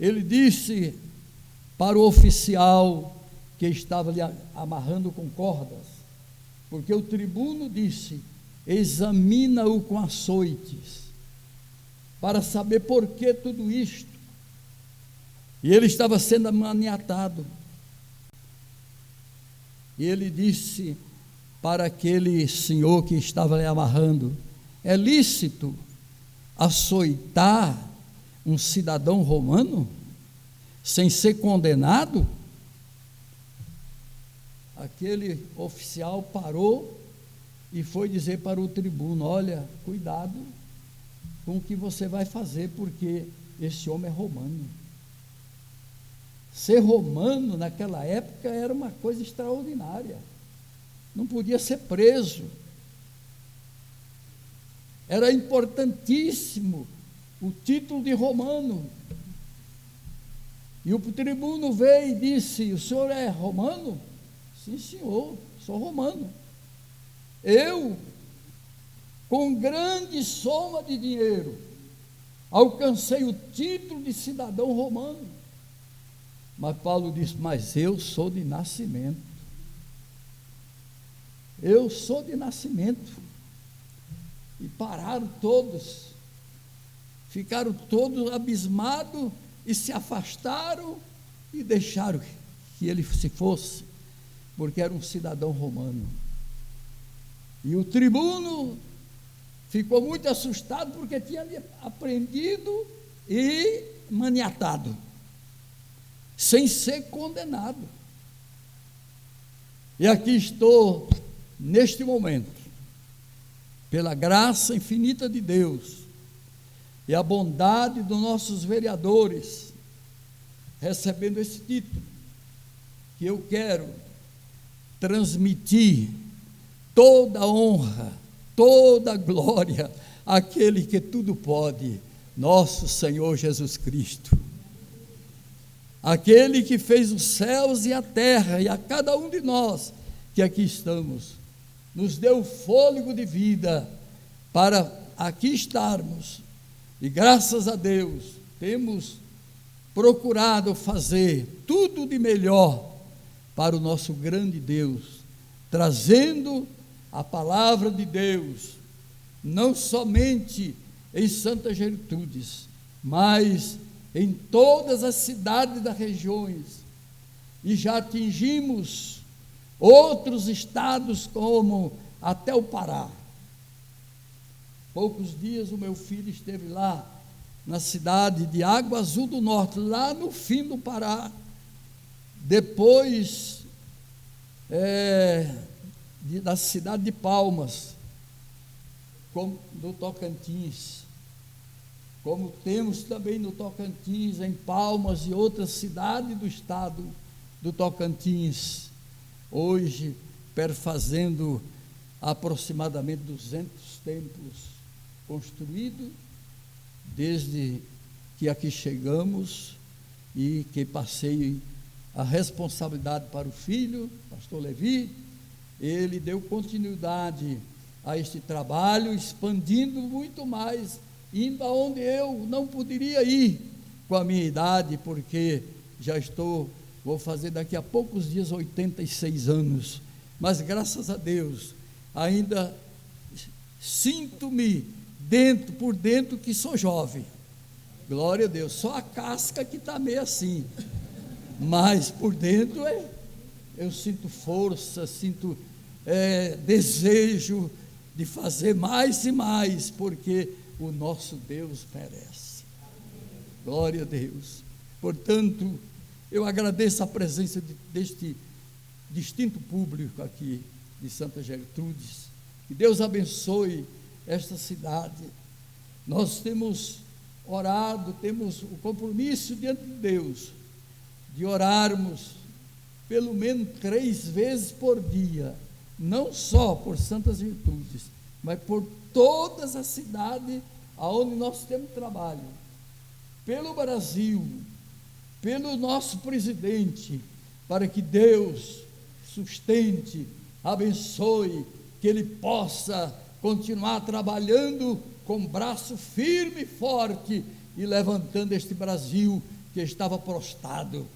S4: ele disse para o oficial que estava ali amarrando com cordas, porque o tribuno disse: examina-o com açoites, para saber por que tudo isto. E ele estava sendo maniatado. E ele disse para aquele senhor que estava ali amarrando: é lícito açoitar um cidadão romano sem ser condenado? Aquele oficial parou e foi dizer para o tribuno: olha, cuidado com o que você vai fazer, porque esse homem é romano. Ser romano naquela época era uma coisa extraordinária, não podia ser preso, era importantíssimo o título de romano. E o tribuno veio e disse: o senhor é romano? Sim, senhor, sou romano. Eu, com grande soma de dinheiro, alcancei o título de cidadão romano. Mas Paulo disse: mas eu sou de nascimento. Eu sou de nascimento. E pararam todos, ficaram todos abismados e se afastaram e deixaram que ele se fosse, porque era um cidadão romano. E o tribuno ficou muito assustado, porque tinha aprendido e maniatado, sem ser condenado. E aqui estou, neste momento, pela graça infinita de Deus e a bondade dos nossos vereadores, recebendo esse título, que eu quero transmitir toda a honra, toda a glória àquele que tudo pode, nosso Senhor Jesus Cristo. Aquele que fez os céus e a terra, e a cada um de nós que aqui estamos, nos deu fôlego de vida para aqui estarmos, e graças a Deus temos procurado fazer tudo de melhor para o nosso grande Deus, trazendo a palavra de Deus, não somente em Santa Gertrudes, mas em todas as cidades das regiões, e já atingimos outros estados, como até o Pará. Poucos dias o meu filho esteve lá, na cidade de Água Azul do Norte, lá no fim do Pará, depois da cidade de Palmas, como do Tocantins, como temos também no Tocantins, em Palmas e outras cidades do estado do Tocantins, hoje perfazendo aproximadamente 200 templos construídos, desde que aqui chegamos e que passei a responsabilidade para o filho, pastor Levi. Ele deu continuidade a este trabalho, expandindo muito mais, indo aonde eu não poderia ir com a minha idade, porque vou fazer daqui a poucos dias 86 anos, mas graças a Deus, ainda sinto-me por dentro que sou jovem, glória a Deus, só a casca que está meio assim, mas por dentro eu sinto força, sinto desejo de fazer mais e mais, porque o nosso Deus merece, glória a Deus. Portanto, eu agradeço a presença deste distinto público aqui de Santa Gertrudes, que Deus abençoe esta cidade. Nós temos orado, temos o compromisso diante de Deus, de orarmos pelo menos 3 vezes por dia, não só por Santas Gertrudes, mas por todas as cidades aonde nós temos trabalho, pelo Brasil, pelo nosso presidente, para que Deus sustente, abençoe, que ele possa continuar trabalhando com braço firme e forte e levantando este Brasil que estava prostrado,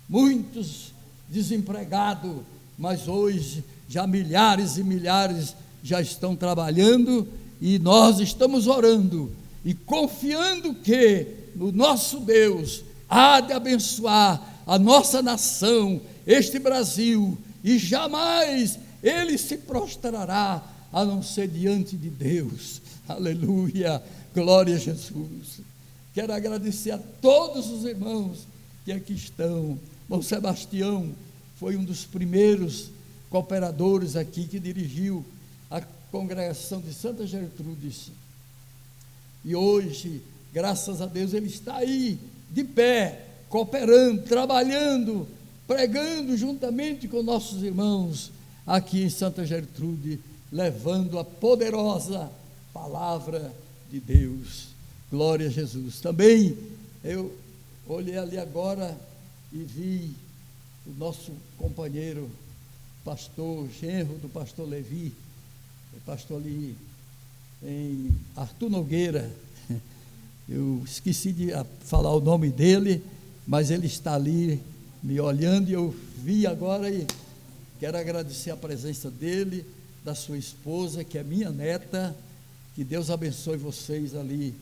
S4: muitos desempregados, mas hoje já milhares e milhares já estão trabalhando, e nós estamos orando e confiando que o nosso Deus há de abençoar a nossa nação, este Brasil, e jamais ele se prostrará a não ser diante de Deus. Aleluia, glória a Jesus. Quero agradecer a todos os irmãos que aqui estão. Bom, Sebastião foi um dos primeiros cooperadores aqui que dirigiu a congregação de Santa Gertrudes, e hoje, graças a Deus, ele está aí de pé, cooperando, trabalhando, pregando juntamente com nossos irmãos aqui em Santa Gertrude, levando a poderosa palavra de Deus. Glória a Jesus. Também eu olhei ali agora e vi o nosso companheiro pastor, genro do pastor Levi, pastor ali em Arthur Nogueira. Eu esqueci de falar o nome dele, mas ele está ali me olhando, e eu vi agora, e quero agradecer a presença dele, da sua esposa, que é minha neta. Que Deus abençoe vocês ali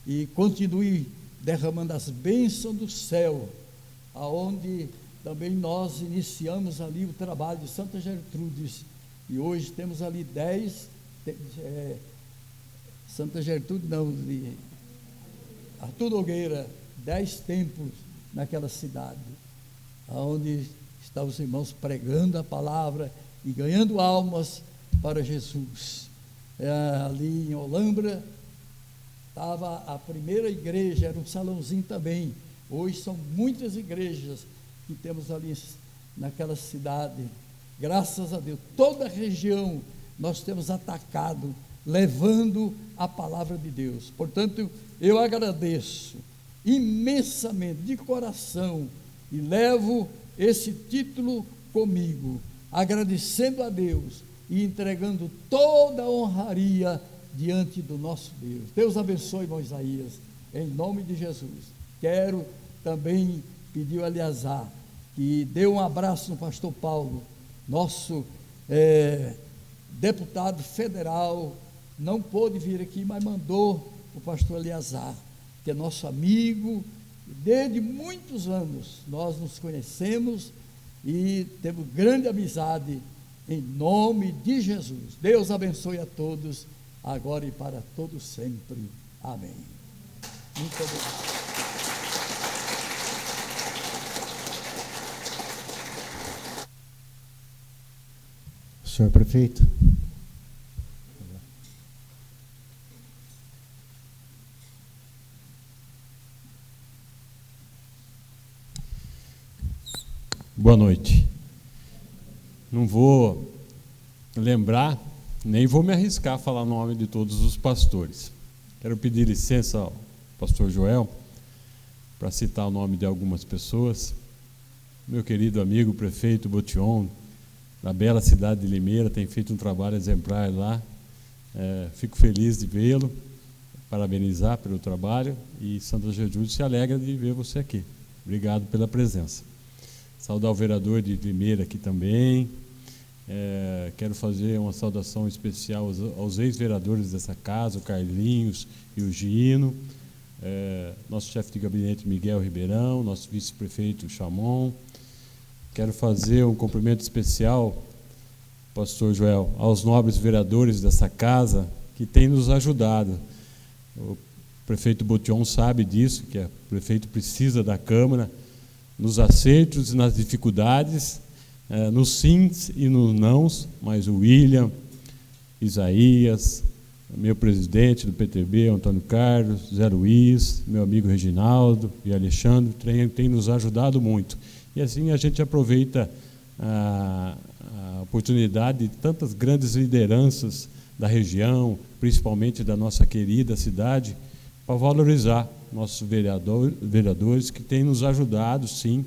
S4: e continue derramando as bênçãos do céu, aonde também nós iniciamos ali o trabalho de Santa Gertrudes, e hoje temos ali 10 Santa Gertrude não, Arthur Nogueira, 10 templos naquela cidade, onde estão os irmãos pregando a palavra e ganhando almas para Jesus. Ali em Olambra estava a primeira igreja, era um salãozinho também. Hoje são muitas igrejas que temos ali naquela cidade. Graças a Deus, toda a região nós temos atacado, levando a palavra de Deus. Portanto, eu agradeço imensamente, de coração, e levo esse título comigo, agradecendo a Deus e entregando toda a honraria diante do nosso Deus. Deus abençoe, irmão Isaías, em nome de Jesus. Quero também pedir ao Eleazar que dê um abraço no pastor Paulo, nosso deputado federal, não pôde vir aqui, mas mandou o pastor Eleazar, que é nosso amigo, desde muitos anos nós nos conhecemos e temos grande amizade, em nome de Jesus. Deus abençoe a todos, agora e para todos sempre. Amém. Muito obrigado.
S1: Senhor prefeito.
S5: Boa noite. Não vou lembrar, nem vou me arriscar a falar o nome de todos os pastores. Quero pedir licença ao pastor Joel para citar o nome de algumas pessoas. Meu querido amigo prefeito Botion, da bela cidade de Limeira, tem feito um trabalho exemplar lá. Fico feliz de vê-lo, parabenizar pelo trabalho, e Santa Gertrudes se alegra de ver você aqui. Obrigado pela presença. Saudar o vereador de Limeira aqui também. Quero fazer uma saudação especial aos ex-vereadores dessa casa, o Carlinhos e o Gino, nosso chefe de gabinete Miguel Ribeirão, nosso vice-prefeito Chamon. Quero fazer um cumprimento especial, pastor Joel, aos nobres vereadores dessa casa que têm nos ajudado. O prefeito Botion sabe disso, que o prefeito precisa da Câmara, nos acertos e nas dificuldades, nos sims e nos nãos, mas o William, Isaías, meu presidente do PTB, Antônio Carlos, Zé Luiz, meu amigo Reginaldo e Alexandre, tem nos ajudado muito. E assim a gente aproveita a oportunidade de tantas grandes lideranças da região, principalmente da nossa querida cidade, para valorizar nossos vereadores que têm nos ajudado, sim.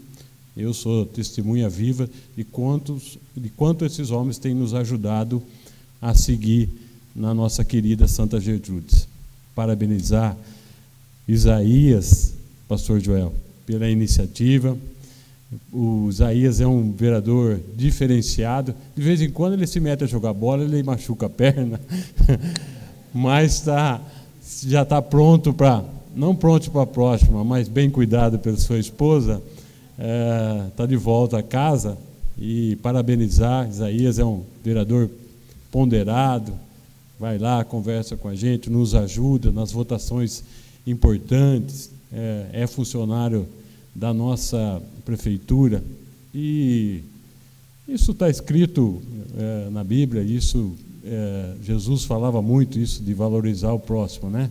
S5: Eu sou testemunha viva de quanto esses homens têm nos ajudado a seguir na nossa querida Santa Gertrudes. Parabenizar Isaías, pastor Joel, pela iniciativa. O Isaías é um vereador diferenciado. De vez em quando ele se mete a jogar bola, ele machuca a perna, mas já está pronto para, não pronto para a próxima, mas bem cuidado pela sua esposa. Está de volta a casa, e parabenizar. Isaías é um vereador ponderado, vai lá, conversa com a gente, nos ajuda nas votações importantes, é funcionário da nossa prefeitura, e isso está escrito na Bíblia. Isso Jesus falava muito isso, de valorizar o próximo, né?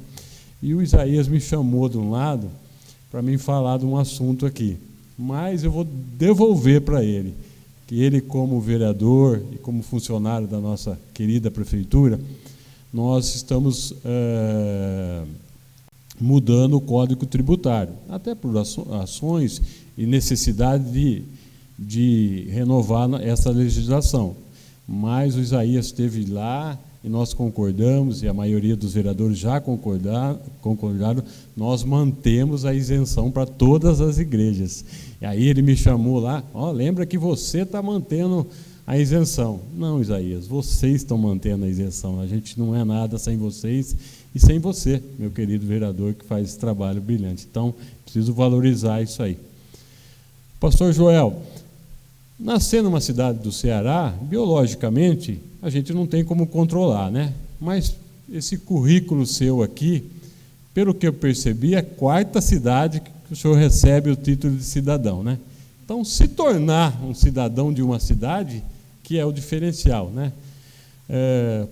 S5: E o Isaías me chamou de um lado para mim falar de um assunto aqui, mas eu vou devolver para ele, que ele, como vereador e como funcionário da nossa querida prefeitura, nós estamos mudando o Código Tributário, até por ações e necessidade de renovar essa legislação. Mas o Isaías esteve lá e nós concordamos, e a maioria dos vereadores já concordaram, nós mantemos a isenção para todas as igrejas. E aí ele me chamou lá, lembra que você está mantendo a isenção. Não, Isaías, vocês estão mantendo a isenção, a gente não é nada sem vocês e sem você, meu querido vereador, que faz esse trabalho brilhante. Então, preciso valorizar isso aí. Pastor Joel, nascer numa cidade do Ceará, biologicamente, a gente não tem como controlar, né? Mas esse currículo seu aqui, pelo que eu percebi, é a 4ª cidade que o senhor recebe o título de cidadão, né? Então, se tornar um cidadão de uma cidade, que é o diferencial, né?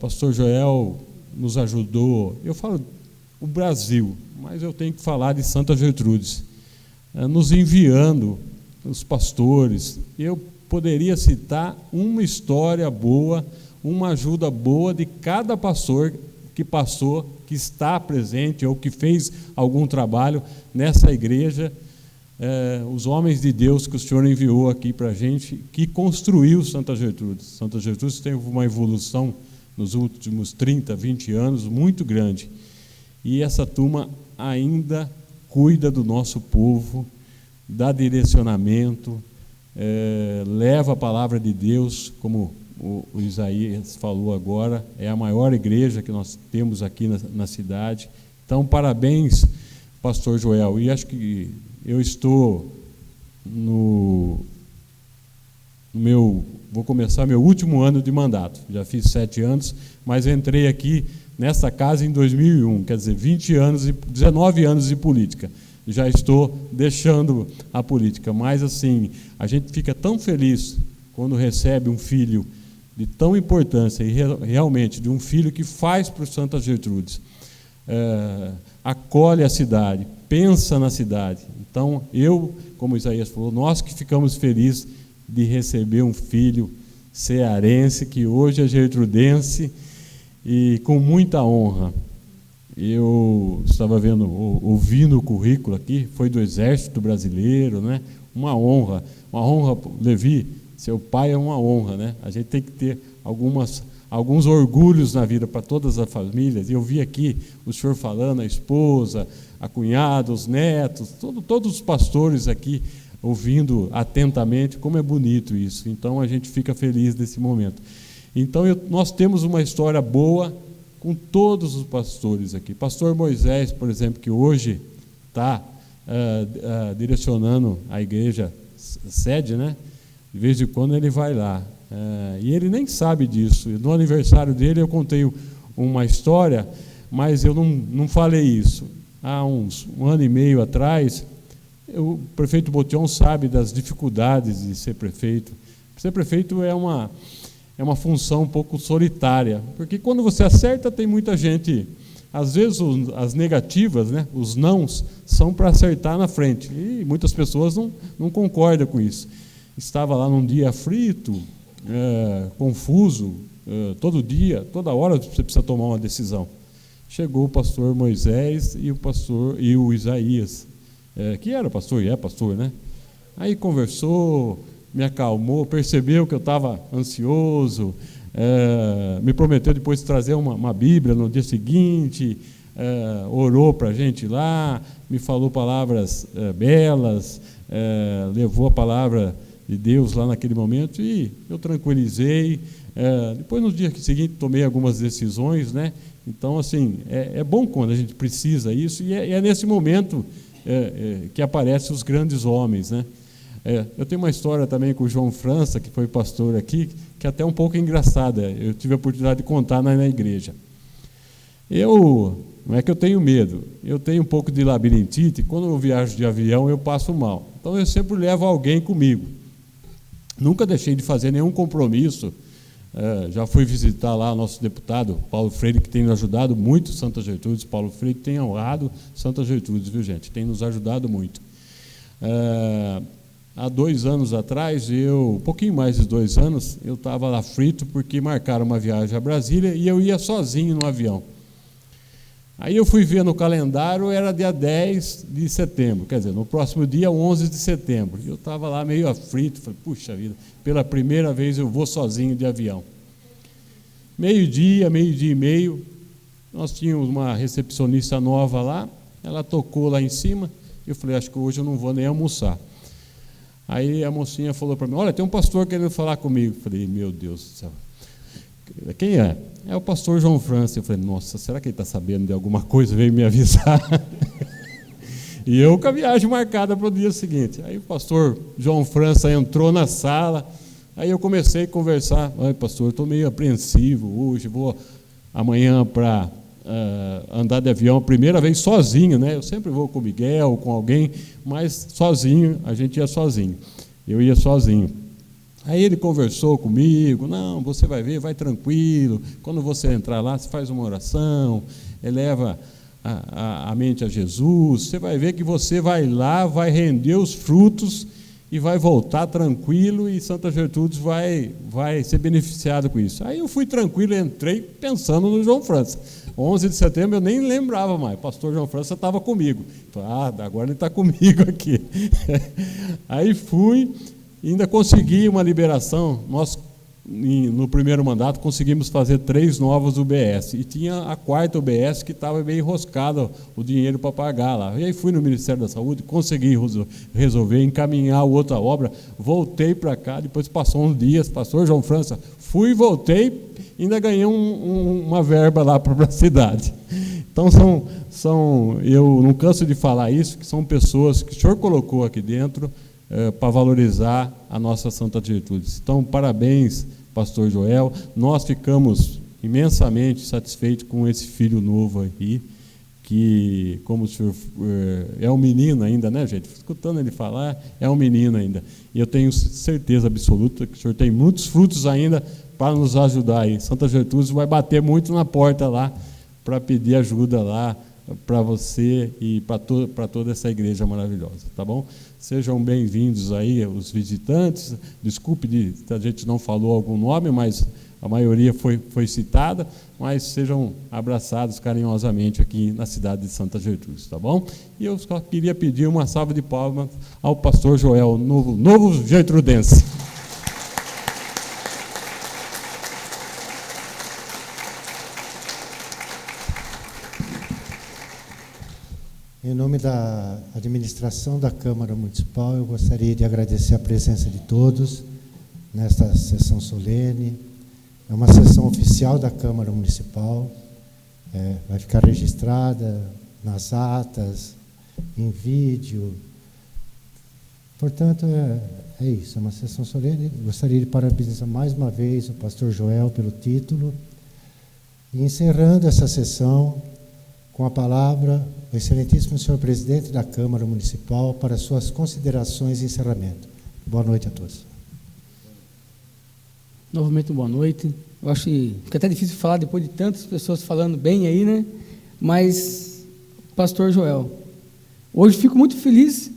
S5: Pastor Joel nos ajudou, eu falo o Brasil, mas eu tenho que falar de Santa Gertrudes, nos enviando os pastores. Eu poderia citar uma história boa, uma ajuda boa de cada pastor que passou, que está presente ou que fez algum trabalho nessa igreja, os homens de Deus que o Senhor enviou aqui para a gente, que construiu Santa Gertrudes. Santa Gertrudes teve uma evolução nos últimos 30, 20 anos muito grande, e essa turma ainda cuida do nosso povo, dá direcionamento, leva a palavra de Deus, como o Isaías falou agora, é a maior igreja que nós temos aqui na cidade. Então, parabéns, pastor Joel. E acho que eu estou vou começar meu último ano de mandato. Já fiz 7 anos, mas entrei aqui nessa casa em 2001, quer dizer, 19 anos de política. Já estou deixando a política, mas assim, a gente fica tão feliz quando recebe um filho de tão importância e realmente de um filho que faz para o Santa Gertrudes, acolhe a cidade, pensa na cidade. Então, como Isaías falou, nós que ficamos felizes de receber um filho cearense, que hoje é gertrudense, e com muita honra. Eu estava ouvindo o currículo aqui, foi do Exército Brasileiro, né? Uma honra, Levi, seu pai é uma honra, né? A gente tem que ter alguns orgulhos na vida para todas as famílias. E eu vi aqui o senhor falando, a esposa, a cunhada, os netos, todos os pastores aqui ouvindo atentamente, como é bonito isso. Então a gente fica feliz nesse momento. Então nós temos uma história boa com todos os pastores aqui. Pastor Moisés, por exemplo, que hoje está direcionando a igreja sede, né? De vez em quando ele vai lá. E ele nem sabe disso. No aniversário dele eu contei uma história, mas eu não falei isso. Há um ano e meio atrás, o prefeito Botion sabe das dificuldades de ser prefeito. Ser prefeito é uma função um pouco solitária, porque quando você acerta, tem muita gente. Às vezes as negativas, né, os nãos, são para acertar na frente, e muitas pessoas não concordam com isso. Estava lá num dia aflito, confuso, todo dia, toda hora você precisa tomar uma decisão. Chegou o pastor Moisés e o Isaías, que era pastor e é pastor, né? Aí conversou, me acalmou, percebeu que eu estava ansioso, me prometeu depois de trazer uma Bíblia no dia seguinte, orou para a gente lá, me falou palavras belas, levou a palavra de Deus lá naquele momento, e eu tranquilizei. Depois, no dia seguinte, tomei algumas decisões, né? Então, assim, é bom quando a gente precisa isso, e é nesse momento que aparecem os grandes homens, né? Eu tenho uma história também com o João França, que foi pastor aqui, que é até um pouco engraçada. Eu tive a oportunidade de contar na igreja. Não é que eu tenho medo, eu tenho um pouco de labirintite. Quando eu viajo de avião, eu passo mal. Então, eu sempre levo alguém comigo. Nunca deixei de fazer nenhum compromisso. Já fui visitar lá o nosso deputado, Paulo Freire, que tem nos ajudado muito, Santa Gertrudes. Paulo Freire que tem honrado Santa Gertrudes, viu, gente? Tem nos ajudado muito. Há 2 anos atrás, um pouquinho mais de 2 anos, eu estava lá frito porque marcaram uma viagem a Brasília e eu ia sozinho no avião. Aí eu fui ver no calendário, era dia 10 de setembro, quer dizer, no próximo dia, 11 de setembro. Eu estava lá meio aflito, falei, puxa vida, pela primeira vez eu vou sozinho de avião. Meio-dia e meio, nós tínhamos uma recepcionista nova lá, ela tocou lá em cima, eu falei, acho que hoje eu não vou nem almoçar. Aí a mocinha falou para mim, olha, tem um pastor querendo falar comigo. Eu falei, meu Deus do céu, quem é? É o pastor João França. Eu falei, nossa, será que ele está sabendo de alguma coisa, veio me avisar? E eu com a viagem marcada para o dia seguinte. Aí o pastor João França entrou na sala, aí eu comecei a conversar, pastor, estou meio apreensivo hoje, vou amanhã para andar de avião, primeira vez sozinho, né? Eu sempre vou com o Miguel, com alguém, mas sozinho, a gente ia sozinho. Eu ia sozinho. Aí ele conversou comigo, não, você vai ver, vai tranquilo, quando você entrar lá, você faz uma oração, eleva a mente a Jesus, você vai ver que você vai lá, vai render os frutos e vai voltar tranquilo, e Santa Gertrudes vai ser beneficiado com isso. Aí eu fui tranquilo, entrei pensando no João França. 11 de setembro eu nem lembrava mais, o pastor João França estava comigo. Falei, agora ele está comigo aqui. Aí fui, ainda consegui uma liberação. Nós, no primeiro mandato, conseguimos fazer 3 novas UBS, e tinha a 4ª UBS que estava meio enroscada o dinheiro para pagar lá. E aí fui no Ministério da Saúde, consegui resolver, encaminhar outra obra, voltei para cá, depois passou uns dias, pastor João França, fui e voltei, ainda ganhei uma verba lá para a cidade. Então, eu não canso de falar isso, que são pessoas que o senhor colocou aqui dentro para valorizar a nossa Santa Gertrudes. Então, parabéns, pastor Joel. Nós ficamos imensamente satisfeitos com esse filho novo aí, que, como o senhor é um menino ainda, né, gente? Escutando ele falar, é um menino ainda. E eu tenho certeza absoluta que o senhor tem muitos frutos ainda para nos ajudar aí. Santa Gertrudes vai bater muito na porta lá para pedir ajuda lá para você e para toda essa igreja maravilhosa, tá bom? Sejam bem-vindos aí os visitantes. Desculpe se a gente não falou algum nome, mas a maioria foi citada, mas sejam abraçados carinhosamente aqui na cidade de Santa Gertrudes, tá bom? E eu só queria pedir uma salva de palmas ao pastor Joel, novo gertrudense.
S1: Em nome da administração da Câmara Municipal, eu gostaria de agradecer a presença de todos nesta sessão solene. É uma sessão oficial da Câmara Municipal, vai ficar registrada nas atas, em vídeo. Portanto, é isso, é uma sessão solene. Gostaria de parabenizar mais uma vez o pastor Joel pelo título. E encerrando essa sessão, com a palavra, o excelentíssimo senhor presidente da Câmara Municipal para suas considerações e encerramento. Boa noite a todos.
S2: Novamente, boa noite. Eu acho que fica até difícil falar depois de tantas pessoas falando bem aí, né? Mas, pastor Joel, hoje fico muito feliz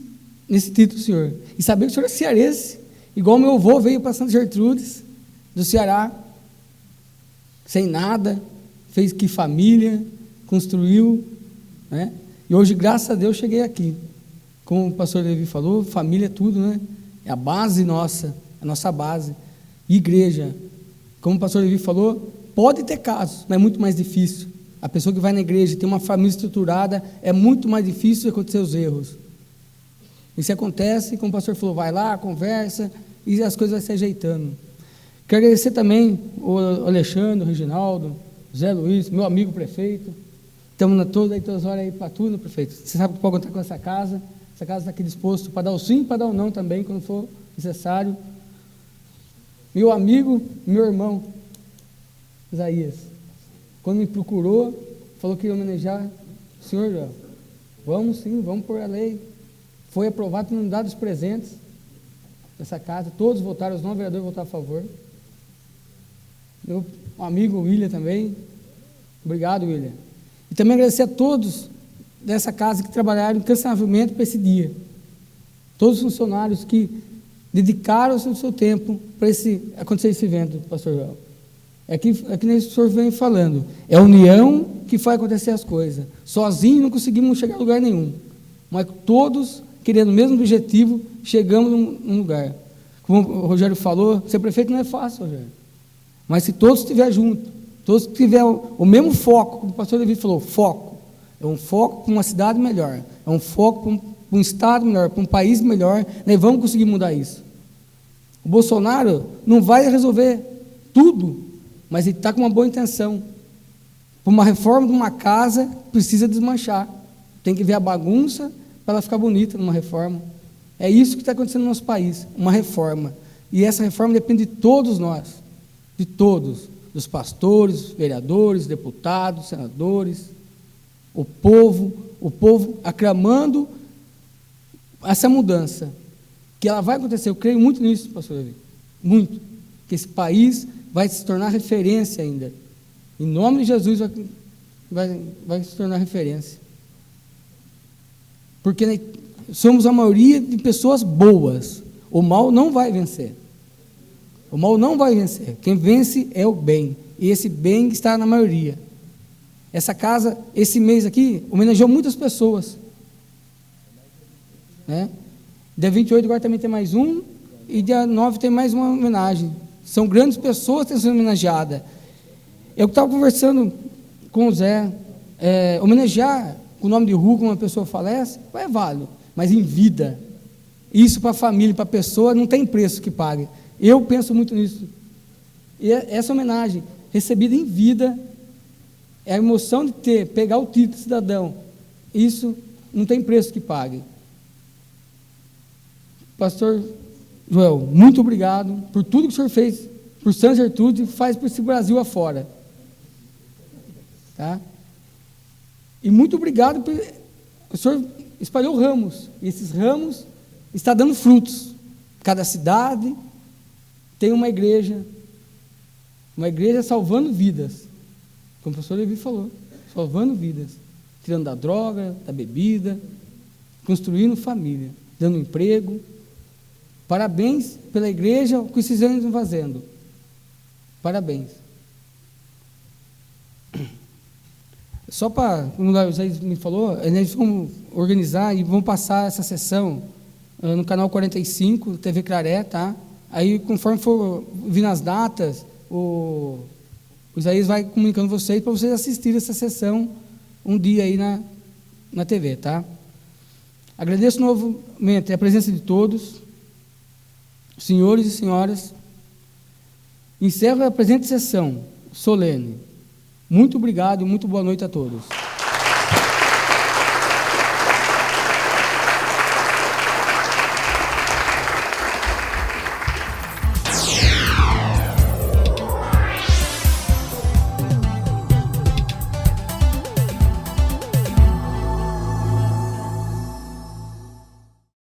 S2: nesse título, senhor. E saber que o senhor é cearense, igual meu avô veio para Santa Gertrudes, do Ceará, sem nada, fez que família, construiu, né? E hoje, graças a Deus, cheguei aqui. Como o pastor Levi falou, família é tudo, né? É a base nossa, a nossa base. Igreja, como o pastor Levi falou, pode ter casos, mas é muito mais difícil. A pessoa que vai na igreja, tem uma família estruturada, é muito mais difícil de acontecer os erros. Isso acontece, como o pastor falou, vai lá, conversa, e as coisas vão se ajeitando. Quero agradecer também o Alexandre, o Reginaldo, o Zé Luiz, meu amigo prefeito. Estamos todas as horas aí para tudo, prefeito. Você sabe que pode contar com essa casa está aqui disposto para dar o sim, para dar o não também, quando for necessário. Meu amigo, meu irmão, Isaías, quando me procurou, falou que ia homenagear o senhor, Joel. Vamos sim, vamos por a lei. Foi aprovado, não dado os presentes dessa casa, todos votaram, os 9 vereadores votaram a favor. Meu amigo William também, obrigado, William. E também agradecer a todos dessa casa que trabalharam incansavelmente para esse dia. Todos os funcionários que dedicaram o seu tempo para acontecer esse evento, pastor Joel. É que nem o senhor vem falando, é a união que faz acontecer as coisas. Sozinho não conseguimos chegar a lugar nenhum, mas todos, querendo o mesmo objetivo, chegamos num lugar. Como o Rogério falou, ser prefeito não é fácil, Rogério. Mas se todos estiverem juntos, todos tiverem o mesmo foco, como o pastor Levi falou, foco. É um foco para uma cidade melhor, é um foco para um estado melhor, para um país melhor, nós vamos conseguir mudar isso. O Bolsonaro não vai resolver tudo, mas ele está com uma boa intenção. Para uma reforma de uma casa, precisa desmanchar. Tem que ver a bagunça para ela ficar bonita numa reforma. É isso que está acontecendo no nosso país, uma reforma. E essa reforma depende de todos nós, de todos, dos pastores, vereadores, deputados, senadores, o povo aclamando essa mudança, que ela vai acontecer. Eu creio muito nisso, pastor Levi, muito, que esse país vai se tornar referência ainda, em nome de Jesus vai se tornar referência, porque somos a maioria de pessoas boas, o mal não vai vencer, o mal não vai vencer, quem vence é o bem, e esse bem está na maioria. Essa casa, esse mês aqui, homenageou muitas pessoas, né? Dia 28 agora também tem mais um, e dia 9 tem mais uma homenagem. São grandes pessoas que estão sendo homenageadas. Eu estava conversando com o Zé, homenagear com o nome de rua, quando uma pessoa falece, é válido, mas em vida, isso para a família, para a pessoa, não tem preço que pague. Eu penso muito nisso. E essa homenagem, recebida em vida, é a emoção de pegar o título de cidadão, isso não tem preço que pague. Pastor Joel, muito obrigado por tudo que o senhor fez por Santa Gertrudes e faz por esse Brasil afora. Tá? E muito obrigado, o senhor espalhou ramos, e esses ramos estão dando frutos. Cada cidade tem uma igreja salvando vidas, como o professor Levi falou, salvando vidas, tirando da droga, da bebida, construindo família, dando emprego. Parabéns pela igreja, o que vocês estão fazendo. Parabéns. Só para, como o Isaías me falou, nós vamos organizar e vamos passar essa sessão no canal 45, TV Claré, tá? Aí, conforme for vindo as datas, o Isaías vai comunicando vocês para vocês assistirem essa sessão um dia aí na TV, tá? Agradeço novamente a presença de todos, senhores e senhoras. Encerro a presente sessão solene. Muito obrigado e muito boa noite a todos.